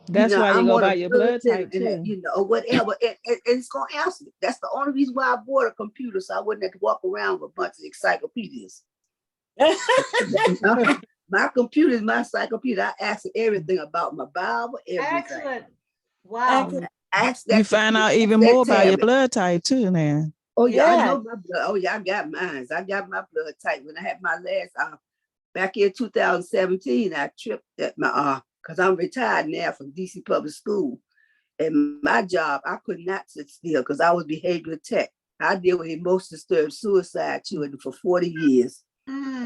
That's why you I'm go on by a your blood bulletin type and that, too. or whatever. And it's going to answer. That's the only reason why I bought a computer, so I wouldn't have to walk around with a bunch of encyclopedias. My computer is my encyclopedia. I ask everything about my Bible, everything. Excellent. Wow. Ask You that, find out even that more about your tablet. blood type too now. Oh yeah, I Yeah. know my blood. Oh yeah, I got mine. I got my blood type. When I had my last back in 2017, I tripped at my because I'm retired now from DC Public School. And my job, I could not sit still because I was behavioral tech. I deal with emotion disturbed suicide children for 40 years.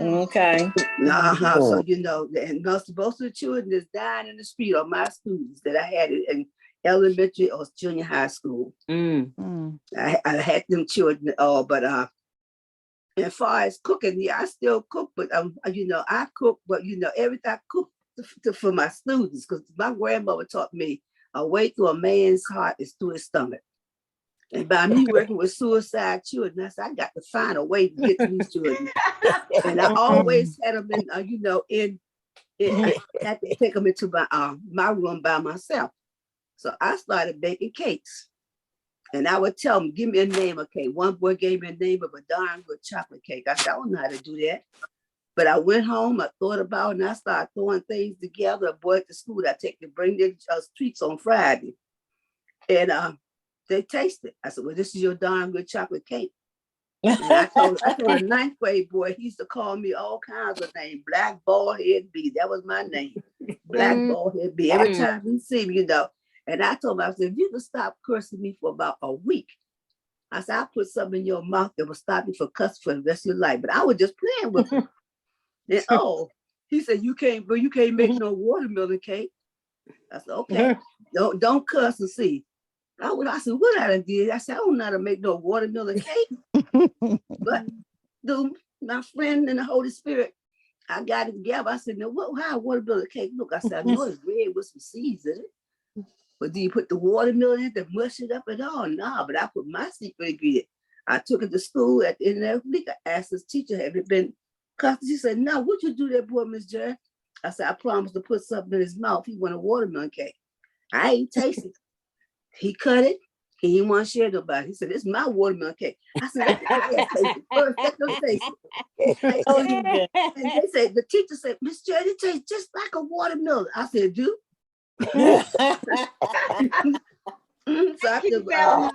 Okay. So you know, and most of the children that's dying in the street are my students that I had in elementary or junior high school. Mm. I had them children, but as far as cooking, yeah, I still cook, but you know, I cook, but you know, everything I cook for my students, because my grandmother taught me a way through a man's heart is through his stomach. And by me working with suicide children, I said, I got to find a way to get to these children. And I always had them in, you know, I had to take them into my room by myself. So I started baking cakes. And I would tell them, give me a name of cake. One boy gave me a name of a darn good chocolate cake. I said, I don't know how to do that. But I went home, I thought about it, and I started throwing things together. A boy at the school I take to bring their treats on Friday. And they tasted. I said, well, this is your darn good chocolate cake. And I told a 9th grade boy, he used to call me all kinds of names. Black bald head B. That was my name. Black bald head B. Every time he see me, you know. And I told him, I said, if you could stop cursing me for about a week, I said, I'll put something in your mouth that will stop you from cussing for the rest of your life. But I was just playing with him. And he said, you can't make no watermelon cake. I said, okay, don't cuss and see. I said, what I did? I said, I don't know how to make no watermelon cake. But my friend and the Holy Spirit, I got it together. I said, no, how watermelon cake look? I said, I know it's red with some seeds in it. But do you put the watermelon in to mush it up at all? No, but I put my secret ingredient. I took it to school at the end of the week. I asked this teacher, have it been cut? She said, no, what you do that, boy, Miss Jerry? I said, I promised to put something in his mouth. He wanted a watermelon cake. I ain't tasted it. He cut it. He didn't want to share nobody. He said, this is my watermelon cake. I said, let them taste it first. Let them taste it. And they said, the teacher said, Miss Jerry, it tastes just like a watermelon. I said, do? Thank you, Velma.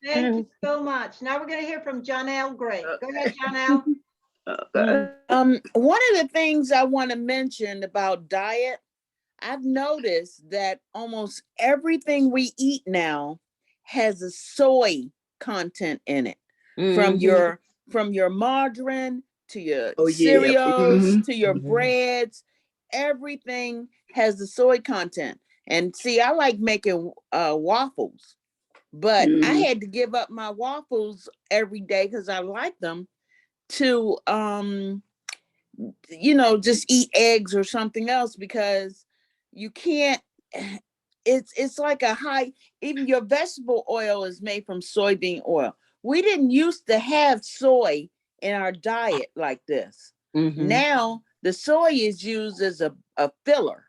Thank you so much. Now we're going to hear from Janelle Gray. Go ahead, Janelle. One of the things I want to mention about diet, I've noticed that almost everything we eat now has a soy content in it. From your margarine to your cereals to your breads, everything has the soy content. And see, I like making waffles, but I had to give up my waffles every day because I like them to you know, just eat eggs or something else, because you can't, it's like a high, even your vegetable oil is made from soybean oil. We didn't used to have soy in our diet like this. Now the soy is used as a filler.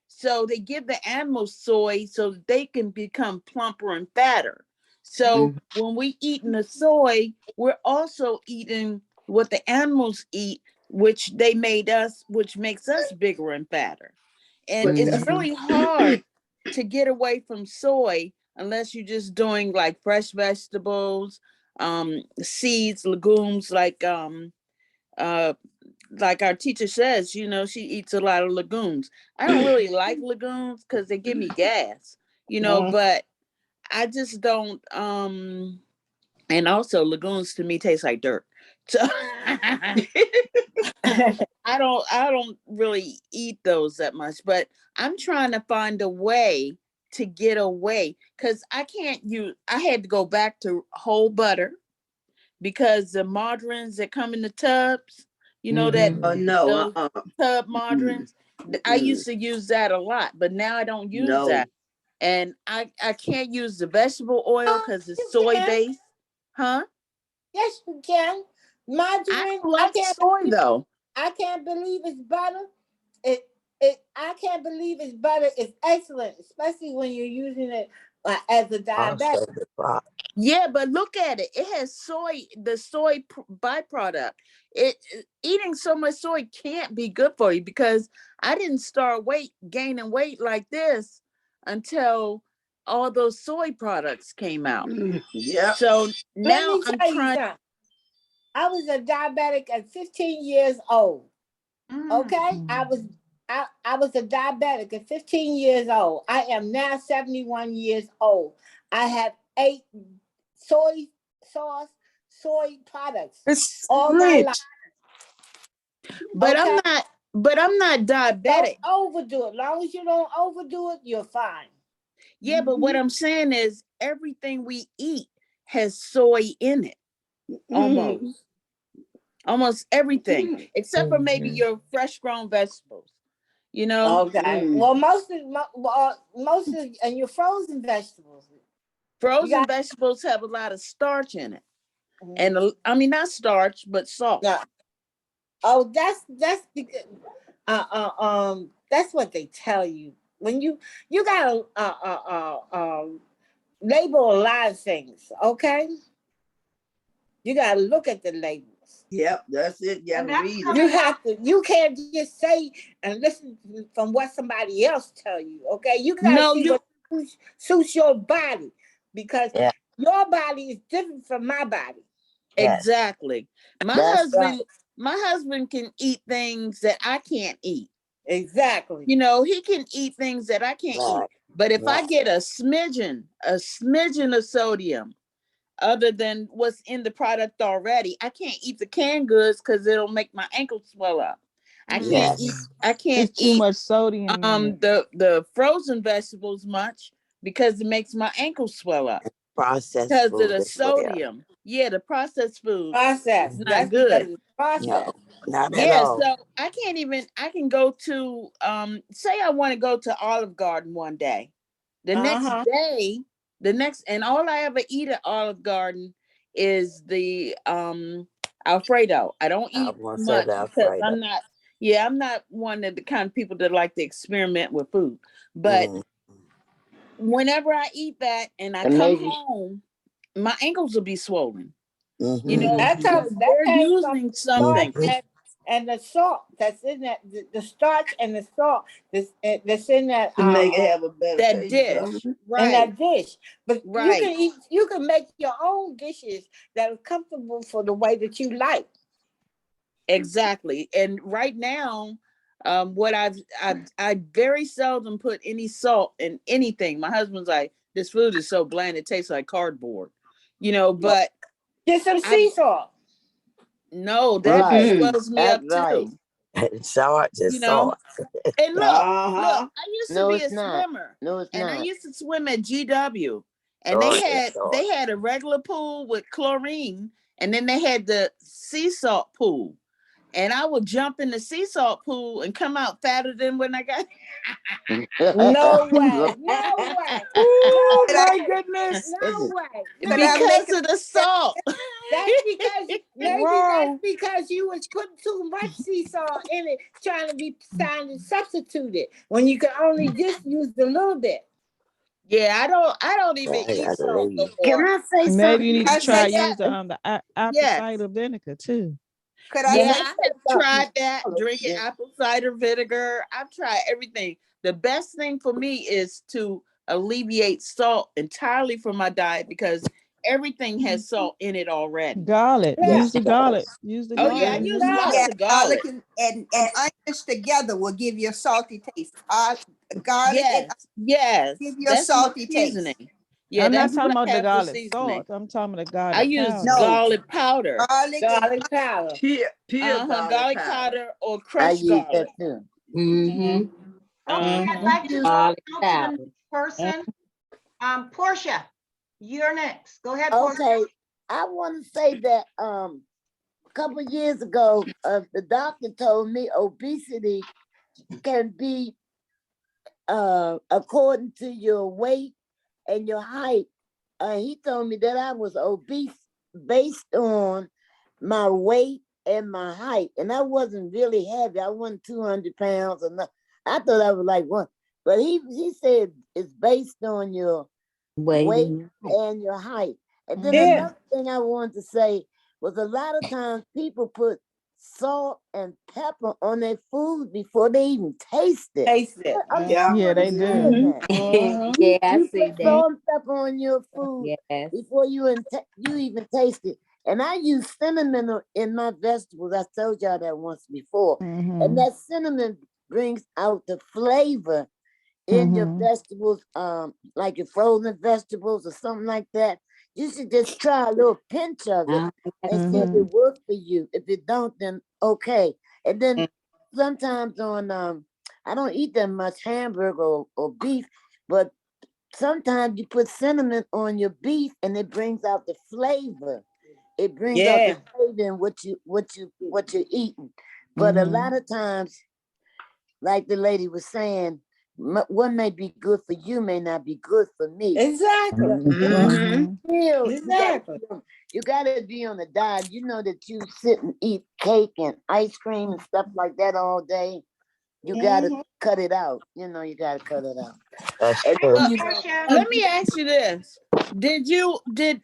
So they give the animals soy so that they can become plumper and fatter. So when we eating the soy, we're also eating what the animals eat, which they made us, which makes us bigger and fatter. And it's really hard to get away from soy unless you're just doing like fresh vegetables, seeds, legumes, like our teacher says, you know, she eats a lot of legumes. I don't really like legumes because they give me gas, you know, but I just don't, and also legumes to me taste like dirt. So I don't really eat those that much, but I'm trying to find a way to get away, because I had to go back to whole butter because the margarines that come in the tubs, you know, that those tub margarines, I used to use that a lot, but now I don't use that. And I can't use the vegetable oil because You it's soy can. based. Huh? Yes, you can. I Margarine, don't like can't soy believe, though. I can't believe it's butter. I can't believe it's butter. It's excellent, especially when you're using it as a diabetic. Also the product. Yeah, but look at it. It has the soy byproduct. Eating so much soy can't be good for you because I didn't start gaining weight like this until all those soy products came out. Yeah. So Let now me I'm tell you trying. something. I was a diabetic at 15 years old. Okay, I was a diabetic at 15 years old. I am now 71 years old. I have ate soy sauce, soy products It's all my rich. life. But Okay? I'm not diabetic. Don't overdo it. Long as you don't overdo it, you're fine. Yeah, but what I'm saying is everything we eat has soy in it. Almost everything, except for maybe Mhm. your fresh grown vegetables. You know, Okay. Well, most of and your frozen vegetables. frozen vegetables have a lot of starch in it. And I mean, not starch, but salt. Yeah. Oh, that's because that's what they tell you when you gotta label a lot of things. Okay, you gotta look at the labels. Yep, that's it. You And gotta that's read it. coming You have to. You can't just say and listen from what somebody else tell you. Okay, you gotta No, see you what suits your body because Yeah. your body is different from my body. Yes. exactly. My That's right. husband can eat things that I can't eat. Exactly. You know, he can eat things that I can't eat. Right. But if I Right. get a smidgen of sodium, other than what's in the product already, I can't eat the canned goods because it'll make my ankles swell up. I can't eat. Yes. I can't It's too eat much sodium in it. the frozen vegetables much because it makes my ankles swell up Processed because of food the as well. sodium. Yeah, the processed food Process. is not That's because good. it's processed. No, not at Yeah, all. so I can go to say I want to go to Olive Garden one day. The next day, and all I ever eat at Olive Garden is the Alfredo. I don't I eat won't say much that because afraid of. I'm not one of the kind of people that like to experiment with food. But whenever I eat that and I come home, my ankles will be swollen. Mm-hmm. You know, That because comes they're came from using starch something. and the salt that's in that the starch and the salt that's in that To make it have a better that taste. dish. in Right. that dish. But Right. you can make your own dishes that are comfortable for the way that you like. Exactly. And right now, what I very seldom put any salt in anything. My husband's like, this food is so bland, it tastes like cardboard. You know, but Get some sea salt. no, that Right. swells me That's up right. too. Salt is You know, salt. and look, Uh-huh. I used to No, be it's a not. swimmer, No, it's and I not. used to swim at GW, and Salt is salt. they had a regular pool with chlorine, and then they had the sea salt pool. And I would jump in the sea salt pool and come out fatter than when I got. No way. No way. Oh No my way. goodness! No way. No Because of the salt. That's because maybe that's Wow. because you was putting too much sea salt in it, trying to substitute it when you can only just use a little bit. Yeah, I don't even I eat gotta salt no leave. Can more. I say Maybe you something? need to I try said use that. apple Yes. cider vinegar too. Could I Yeah, Let say me I say have something. tried that, drinking apple cider vinegar. I've tried everything. The best thing for me is to alleviate salt entirely from my diet because everything has salt in it already. Garlic. Yeah. Use the garlic. Use the Oh yeah, I garlic. use Garlic. lots Yeah, of garlic. and onions together will give you a salty taste. Garlic and Yes, give you a that's my salty taste. seasoning. Yeah, I'm not that's what talking I about the have for garlic seasoning. salt. I'm talking about the I garlic use powder. No, garlic powder. garlic and Garlic powder. Pure Garlic powder. powder or I crushed use that garlic. too. Mm-hmm. Okay, I'd like to Garlic go to the powder. next person. Portia, you're next. Go ahead, Portia. Okay. I want to say that a couple years ago, the doctor told me obesity can be according to your weight and your height. He told me that I was obese based on my weight and my height, and I wasn't really heavy. I wasn't 200 pounds or nothing. I thought I was like one, but he said it's based on your weight and your height. And then Yeah. another thing I wanted to say was a lot of times people put salt and pepper on their food before they even taste it. Taste it. I'm Yeah, not they do. understand that. Yeah, I You see put that. salt and pepper on your food Yes. before you even taste it. And I use cinnamon in my vegetables. I told y'all that once before. And Mhm. that cinnamon brings out the flavor in your Mhm. vegetables, like your frozen vegetables or something like that. You should just try a little pinch of it and see if it works for you. If it don't, then okay. And then sometimes on I don't eat that much hamburger or beef, but sometimes you put cinnamon on your beef and it brings out the flavor. It brings out the flavor in what you're eating. But a lot of times, like the lady was saying, what may be good for you may not be good for me. Exactly. Mhm. Still, Exactly. you gotta be on a diet. You know that you sit and eat cake and ice cream and stuff like that all day. You gotta cut it out. You know, you gotta cut it out. That's Next true. question. Let me ask you this. Did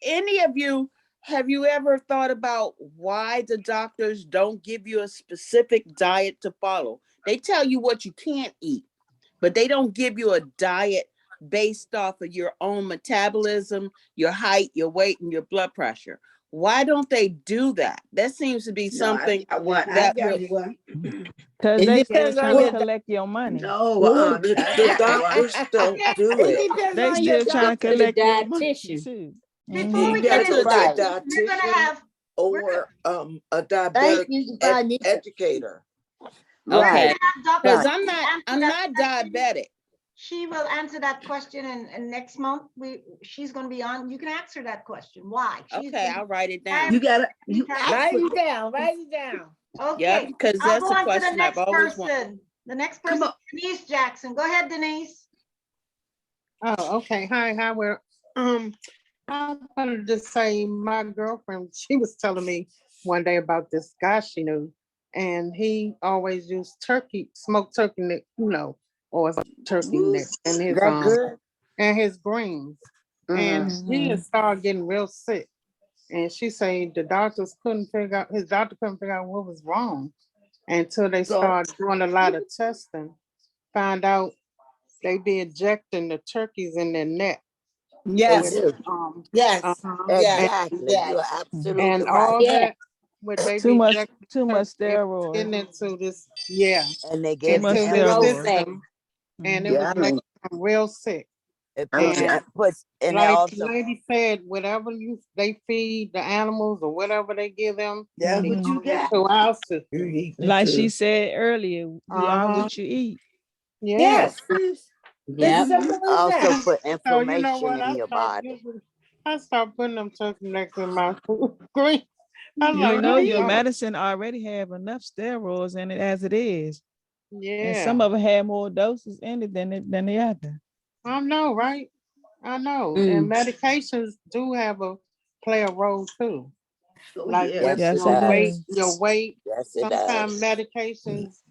any of you, have you ever thought about why the doctors don't give you a specific diet to follow? They tell you what you can't eat, but they don't give you a diet based off of your own metabolism, your height, your weight, and your blood pressure. Why don't they do that? That seems to be something I that got would. one. Cause It they depends still on trying to your collect your money. No, Well, I the got one. doctors don't do It it. depends They on your still trying to doctor, your collect your money dietitian. too. Before You we Mhm. get gotta go into to a Right. questions, we're gonna dietitian have, or a Thank diabetic you. You probably need to, educator. we're right. Okay, gonna have Dr. because Right. I'm Seuss not answer I'm that not question. diabetic. She will answer that question and next month she's gonna be on. You can answer that question. Why? She's Okay, been I'll write it very, down. You gotta, very you talented. ask Write for, it down. Write it down. Yep, Okay, because I'll that's go a on to the question I've next always wanted. person. The next come person, on. Denise Jackson. Go ahead, Denise. Oh, okay. Hi, Howard. I wanted to say my girlfriend, she was telling me one day about this guy she knew, and he always used turkey, smoked turkey neck, or turkey neck Is that good? and his greens. And Mm-hmm. he had started getting real sick. And she said his doctor couldn't figure out what was wrong until they So, started doing a lot of testing, found out they be injecting the turkeys in their neck They Yes. with do. Yes. and, Yes. Exactly. Yes. You're Mhm. and absolutely right. all Yeah. that what they Too be much, injecting too much turkey, it was steroids. getting into this, And they Too give much into them this steroids. system, and it Mhm. was making them real sick. it puts And puts and like the also lady said, whatever they feed the animals or whatever they give them, that's it what Mhm. you goes got. into our system. You eat it Like she too. said earlier, you are Uh-huh. what you eat. Yeah. Yes. It's Mm-hmm. simple as also that. put So you know inflammation what? in your body. I start putting them turkey necks in my food. Green. I'm You like, know, oh your no. medicine already have enough steroids in it as it is. And some Yeah. of it have more doses in it than the other. I know, right? I know. And Mm. medications do play a role too. Oh, Like yeah. with Yes, it Yes, it does. your weight. Yes, it Sometimes does. medications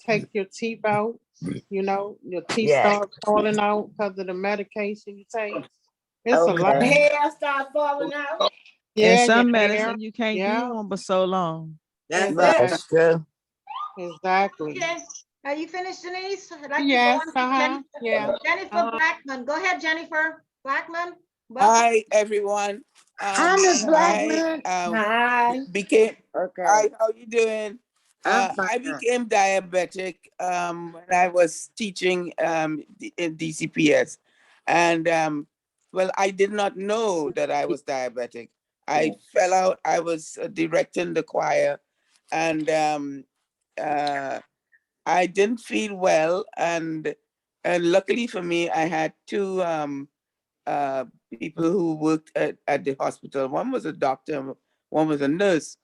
take your teeth out. Your teeth Yes. start falling out because of the medication you take. It's a lot. Okay. Hair start falling out. And Yeah, your some hair. medicine you can't Yeah, use them but so long. That's exactly. it. That's true. Exactly. Okay, are you finished, Denise? I'd like to go Yes, on to yeah. Jennifer Blackman. Go ahead, Jennifer Blackman. Welcome. Hi, everyone. Hi, Miss I Blackman. Hi. became. Okay. Hi, how you doing? I'm I fine. became diabetic when I was teaching in DCPS, and well, I did not know that I was diabetic. I fell out. I was directing the choir, and I didn't feel well, and luckily for me, I had two people who worked at the hospital. One was a doctor, one was a nurse,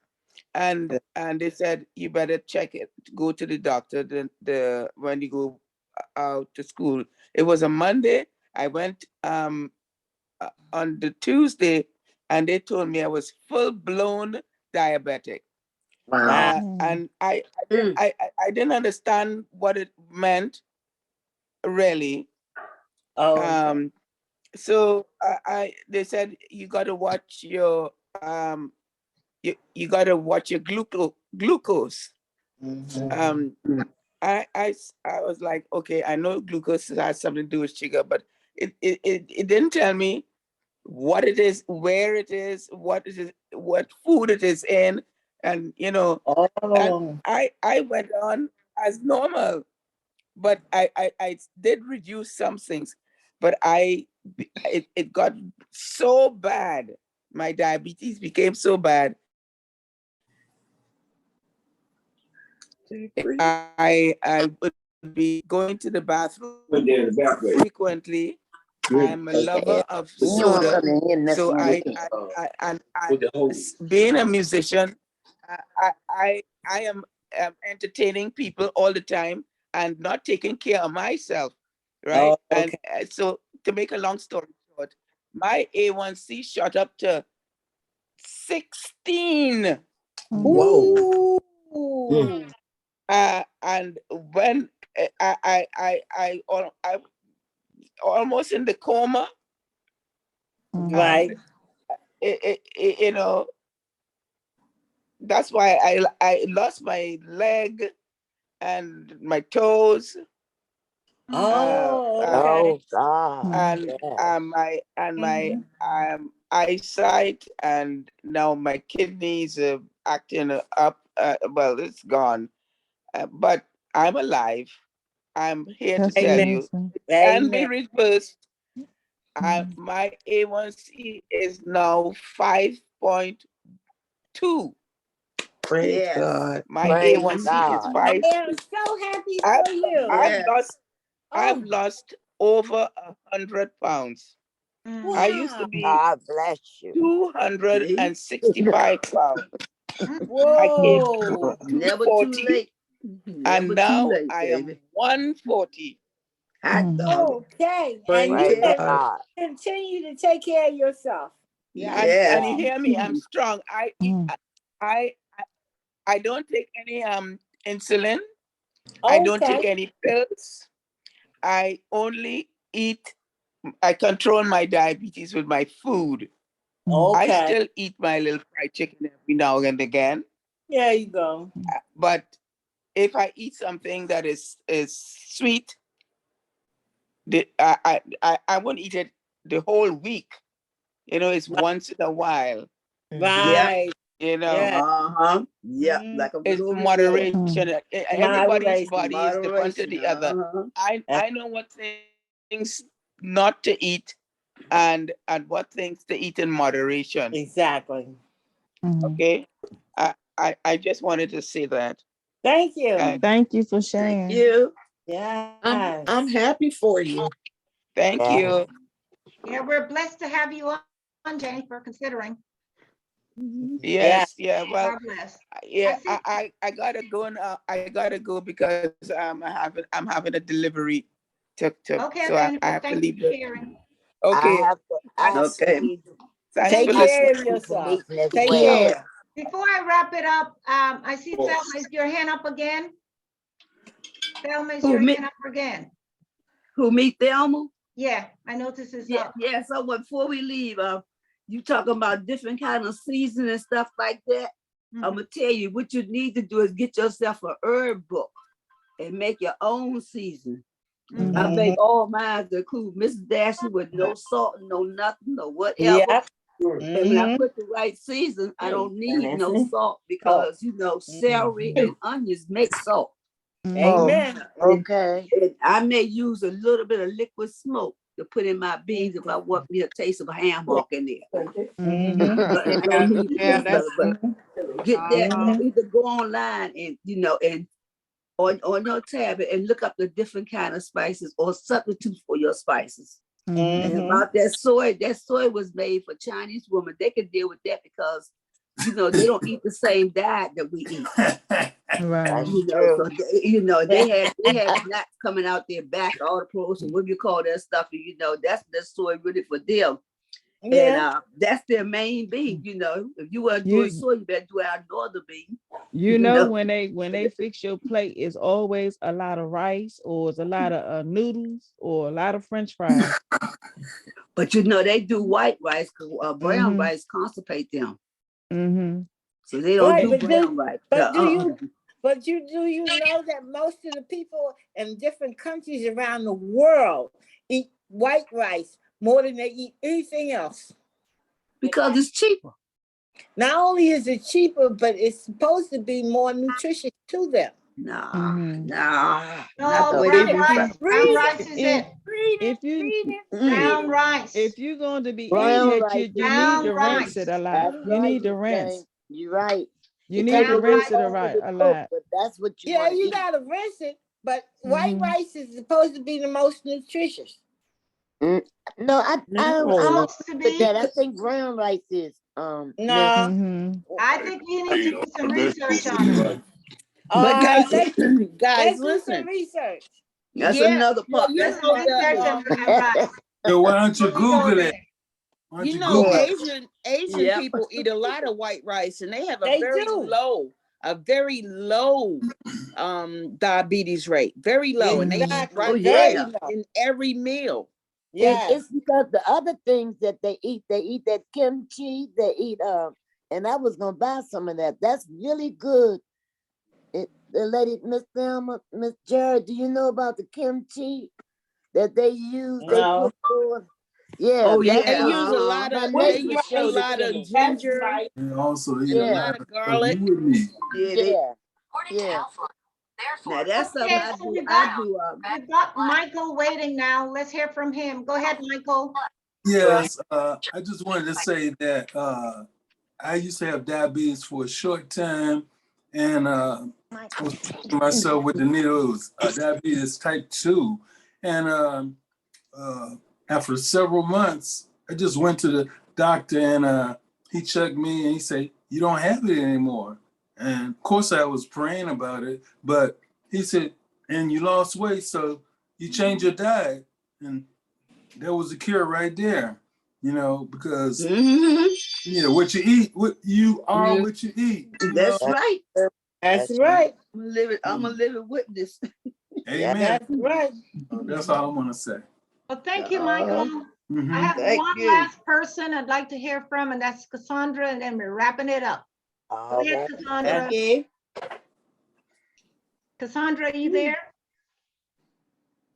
and they said you better check it. Go to the doctor when you go out to school. It was a Monday. I went on the Tuesday, and they told me I was full-blown diabetic. Wow. And I didn't understand what it meant, really. So they said you got to watch your you got to watch your glucose. I was like, okay, I know glucose has something to do with sugar, but it didn't tell me what it is, where it is, what food it is in, and and I went on as normal, but I did reduce some things, but it got so bad. My diabetes became so bad. I would be going to the bathroom frequently. I'm a lover of soda, so being a musician, I am entertaining people all the time and not taking care of myself, right? And so, to make a long story short, my A1C shot up to 16. Whoa. And when I almost in the coma. Right. That's why I lost my leg and my toes. Oh God. And my eyesight, and now my kidneys are acting up. Well, it's gone, but I'm alive. I'm here to That's tell you, amazing. can be reversed. My A1C is now 5.2. Praise God. My Praise A1C is God. 5. I am so happy I've, for you. I've lost over 100 pounds. I used to be God bless you. 265 pounds. I came to Never too 240, late. and Never too now late, I am baby. 140. Hot dog. Okay, Praise and you Praise can God. God. continue to take care of yourself. And you hear me? I'm strong. Mm. I don't take any insulin. I don't take Okay. any pills. I only eat. I control my diabetes with my food. I still eat my little fried chicken every now and again. There you go. But if I eat something that is sweet, I won't eat it the whole week. It's once in a while. Right. Yeah. Yep. Like a It's little reward. moderation. Everybody's body is different to the other. I know what things not to eat and what things to eat in moderation. Exactly. Okay. I just wanted to say that. Thank you. Okay. Thank you for Thank sharing. you. Yeah. I'm happy for you. Thank Yeah. you. Yeah, we're blessed to have you on, Jennifer, considering. Yes, yeah. Well, God bless. yeah, I I gotta go now. I gotta go because I'm having a delivery to Okay, so I Jennifer, have to thank you leave. for sharing. Okay. I have to Okay. leave Thanks Take for care listening. of yourself. meeting as Take well. care. Before I wrap it up, I see Thelma, is your hand up again? Thelma, is Who, your me? hand up again? Who, me, Thelma? Yeah, I notice it's Yeah, up. yeah. So before we leave, you talking about different kind of season and stuff like that. I'm gonna tell you what you need to do is get yourself a herb book and make your own season. I make all mine to include Mrs. Dasher with no salt, no nothing, no whatever. Yep. And when I put the right season, I don't need no salt because celery and onions make salt. Amen. Okay. And I may use a little bit of liquid smoke to put in my beans if I want me a taste of a ham hock in there. But I don't need Yeah, it, but get that. Either go online and and on your tablet and look up the different kind of spices or substitutes for your spices. And about that soy was made for Chinese women. They could deal with that because you know, they don't eat the same diet that we eat. Right. You know, so they, you know, they had nuts coming out their back, all the pros, and what do you call that stuff? And, you know, that's the soy really for them. Yeah. And that's their main bean. You know, if you want to do soy, you better do our northern bean. You know, when they fix your plate, it's always a lot of rice, or it's a lot of noodles, or a lot of French fries. But you know, they do white rice because brown rice constipate them. So they don't do brown rice. But do you know that most of the people in different countries around the world eat white rice more than they eat anything else? Because it's cheaper. Not only is it cheaper, but it's supposed to be more nutritious to them. Nah. No, brown rice is it. Brown rice. If you're going to be eating Brown it, rice. you need to rinse it a lot. You need to rinse. You're right. You need to rinse it a lot. But that's what you Yeah, want to you eat. gotta rinse it, but white rice is supposed to be the most nutritious. No, I don't Supposed to with be. that. I think brown rice is No. I think you need to do some research on it. But guys, let's guys, do listen. some research. That's another part. You That's know, Research on rice. So why don't you Google it? Why don't you know, Google it? Asian Yep. people eat a lot of white rice, and they have They a very do. low diabetes rate, very low, and they eat Exactly. rice Very yeah. low. in every meal. Yeah. It's because the other things that they eat that kimchi, they eat and I was gonna buy some of that. That's really good. The lady, Miss Thelma, Miss Jared, do you know about the kimchi that they use? They No. put forth? Yeah. Oh, that's They yeah. good. use a lot My of neighbor showed it to me. ginger, And also eat a a Yeah. lot lot of of garlic. you with me. Yeah. Yeah. Now that's something Okay, I so do. we I got, do. we've got Michael waiting now. Let's hear from him. Go ahead, Michael. Yes, I just wanted to say that I used to have diabetes for a short time, and I was treating myself with the needles, diabetes type 2. And after several months, I just went to the doctor, and he checked me and he said, "You don't have it anymore." And of course I was praying about it, but he said, "And you lost weight, so you changed your diet." And there was a cure right there, you know, because you know what you eat, what you are, what you eat. You That's know? right. That's right. I'm a living witness. Amen. That's right. That's all I'm gonna say. Well, thank you, Michael. Mhm. I have Thank one you. last person I'd like to hear from, and that's Cassandra, and then we're wrapping it up. Go ahead, Cassandra. Okay. Cassandra, are you there?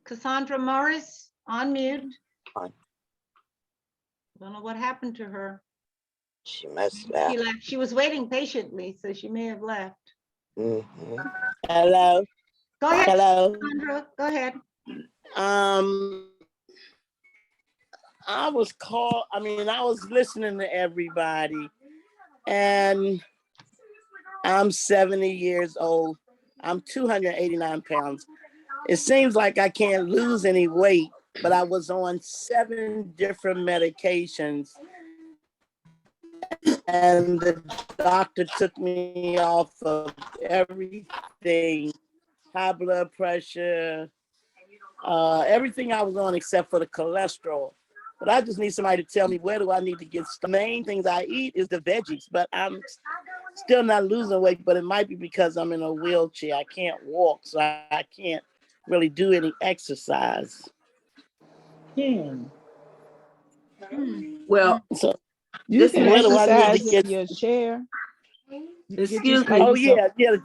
Cassandra Morris, on mute. Don't know what happened to her. She must She have. left. She was waiting patiently, so she may have left. Hello. Go ahead, Hello. Cassandra. Go ahead. I was listening to everybody, and I'm 70 years old. I'm 289 pounds. It seems like I can't lose any weight, but I was on 7 different medications, and the doctor took me off of everything, high blood pressure, everything I was on except for the cholesterol. But I just need somebody to tell me, where do I need to get? The main things I eat is the veggies, but I'm still not losing weight, but it might be because I'm in a wheelchair. I can't walk, so I can't really do any exercise. Well, so You can where do I need exercise to in get? your chair. You can get excuse me. Oh yeah, the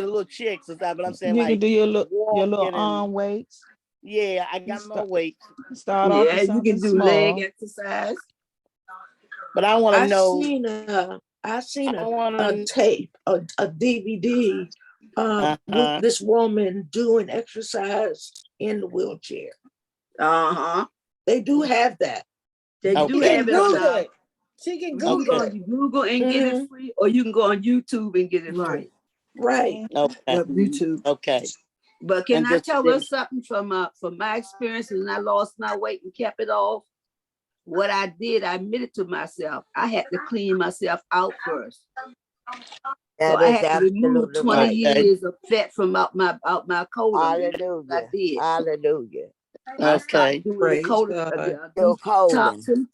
little chick exercise, but I'm saying You like can do your little walking and arm weights. yeah, I got no weight, Start off Yeah, with you can something do leg small. exercise. but I want to I know. seen I a want tape, a DVD with this woman doing exercise in the wheelchair. They do have that. They do Okay. have it Google now. it. She can You Google can go it. on Google and get it free, or you can go on YouTube and get it free. Right. Okay. YouTube. Okay. But can And I just tell us something from my experience when I lost my weight and kept it off? what I did, I admitted to myself, I had to clean myself out first. So That I is had to remove absolutely 20 right. years of fat from out my colon. I Hallelujah. did. Hallelujah. I stopped Okay. doing the Praise colon, God. Your colon. toxin.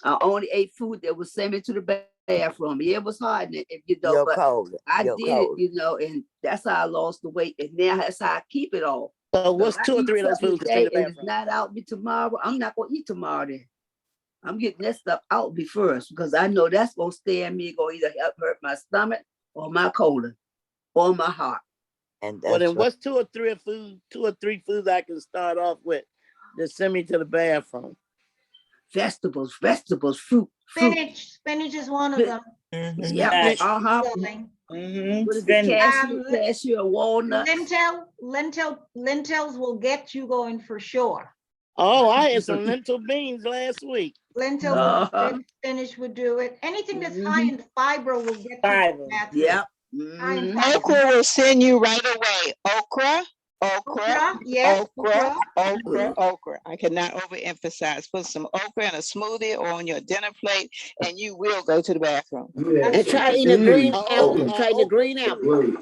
I only ate food that would send me to the bathroom. Yeah, it was hard, if you know, Your but colon. I Your did it, colon. you know, and that's how I lost the weight. And now that's how I keep it all. So So what's if I 2 or eat 3 of those something foods that's in today your and it's bathroom? not out me tomorrow, I'm not gonna eat tomorrow then. I'm getting that stuff out me first because I know that's gonna stay in me, gonna either hurt my stomach or my colon or my heart. And Well, that's then right. what's 2 or 3 foods I can start off with that send me to the bathroom? Vegetables, fruit. Spinach is one of them. Yep. Spinach. Uh-huh. Mm-hmm. What is it? Spinach. Cashew, walnut. Lentils will get you going for sure. Oh, I had some lentil beans last week. Lentil, spinach would do it. Anything that's high in fiber will get you to Fiber. the bathroom. Yep. High in fiber. Okra will send you right away. Okra. Yes, okra. Okra. I cannot overemphasize. Put some okra in a smoothie or on your dinner plate, and you will go to the bathroom. And try eating a green apple. Try the green apple.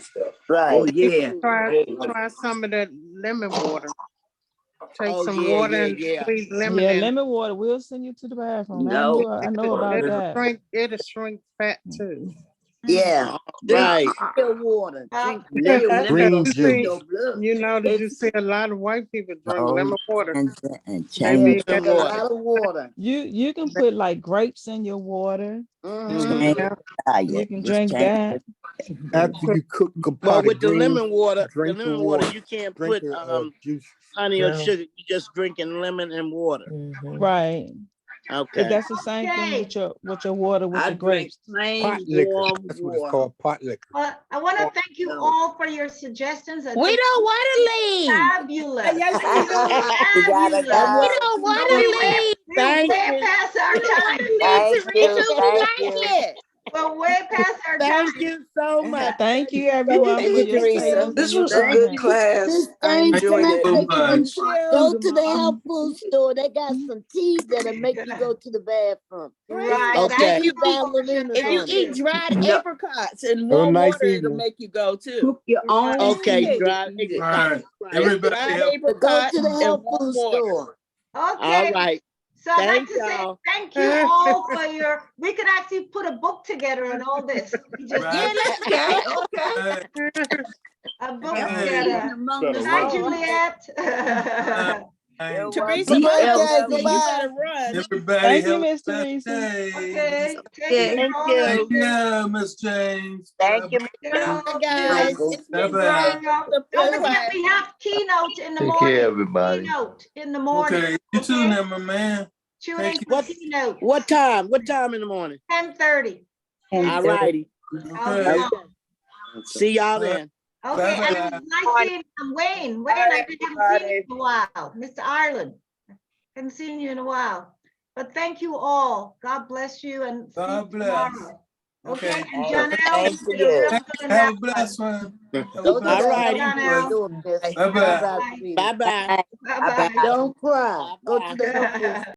Right. Oh yeah. Try some of that lemon water. Take some water and squeeze lemon Yeah, in it. lemon water will send you to the bathroom. No. I know about that. It'll shrink fat too. Yeah. Right. Drink water. Drink Green juice. Did you see a lot of white people drink lemon water? And change drink a lot of water. You can put like grapes in your water. You can drink that. After you cook a But pot with of the greens, lemon water, drink the water. you can't Drink put the, juice. honey or Now- sugar. You just drinking lemon and water. Right. Okay. That's the same thing with your water with I the drink grapes. plain Pot liquor. warm That's what it's water. called, pot liquor. I want to thank you all for your suggestions. I We think don't want to leave. fabulous. Yes, we do. You gotta Fabulous. We go. don't want We're to way, leave. we're Thank way you. past our time. Thank Teresa, you. we Thank like you. it. We're way past our Thank time. you so much. Thank you everyone Thank for you, your Teresa. statements This and your was a good comments. class. Miss I James, enjoyed can I it. So take you much. go to the health food store? They got some teas that'll make you go to the bathroom. Right. Okay. If you Ballerinas If you on eat it. dried No. apricots and Have a warm nice water, it'll evening. make you go too. Cook your own Okay, food. dried Eat it. All right. right. Everybody Dried have But go apricot to the and health warm food water. store. Okay. All right. So I'd like Thank to say y'all. thank you all for we could actually put a book together on all this. We just Right. Okay, okay. a book Hey. together. Among the Hi, stars. Juliet. Hey, Teresa, Bye-bye, I guys. said you Bye-bye. better run. everybody Thank you, have a Miss blessed Teresa. day. Okay. Take Yeah. care. Thank all you. of Thank you, Miss James. Thank you. Girls, Bye, guys. Michael. It's been Bye-bye. great. It's a Don't good forget class. we have keynote in the Take morning. care, everybody. Keynote in the morning. Okay, you too, Okay? now, my man. Tune Thank in you. for keynote. What time? What time in the morning? 10:30. All righty. I'll be Okay. on. See y'all then. Okay, and it Bye-bye. was nice seeing Wayne. Wayne, I haven't seen you in a while. Mr. Ireland. Haven't seen you in a while. But thank you all. God bless you and see you God bless. tomorrow. Okay, Okay. and Janelle, Thank you did a real you. good Have a announcement. blessed one. Have a Go to the blessed All health righty. food Janelle. store, miss. Bye-bye. Bye-bye, sweetie. Bye-bye. Bye-bye. Bye-bye. Don't cry. Go to the health food Bye-bye. store.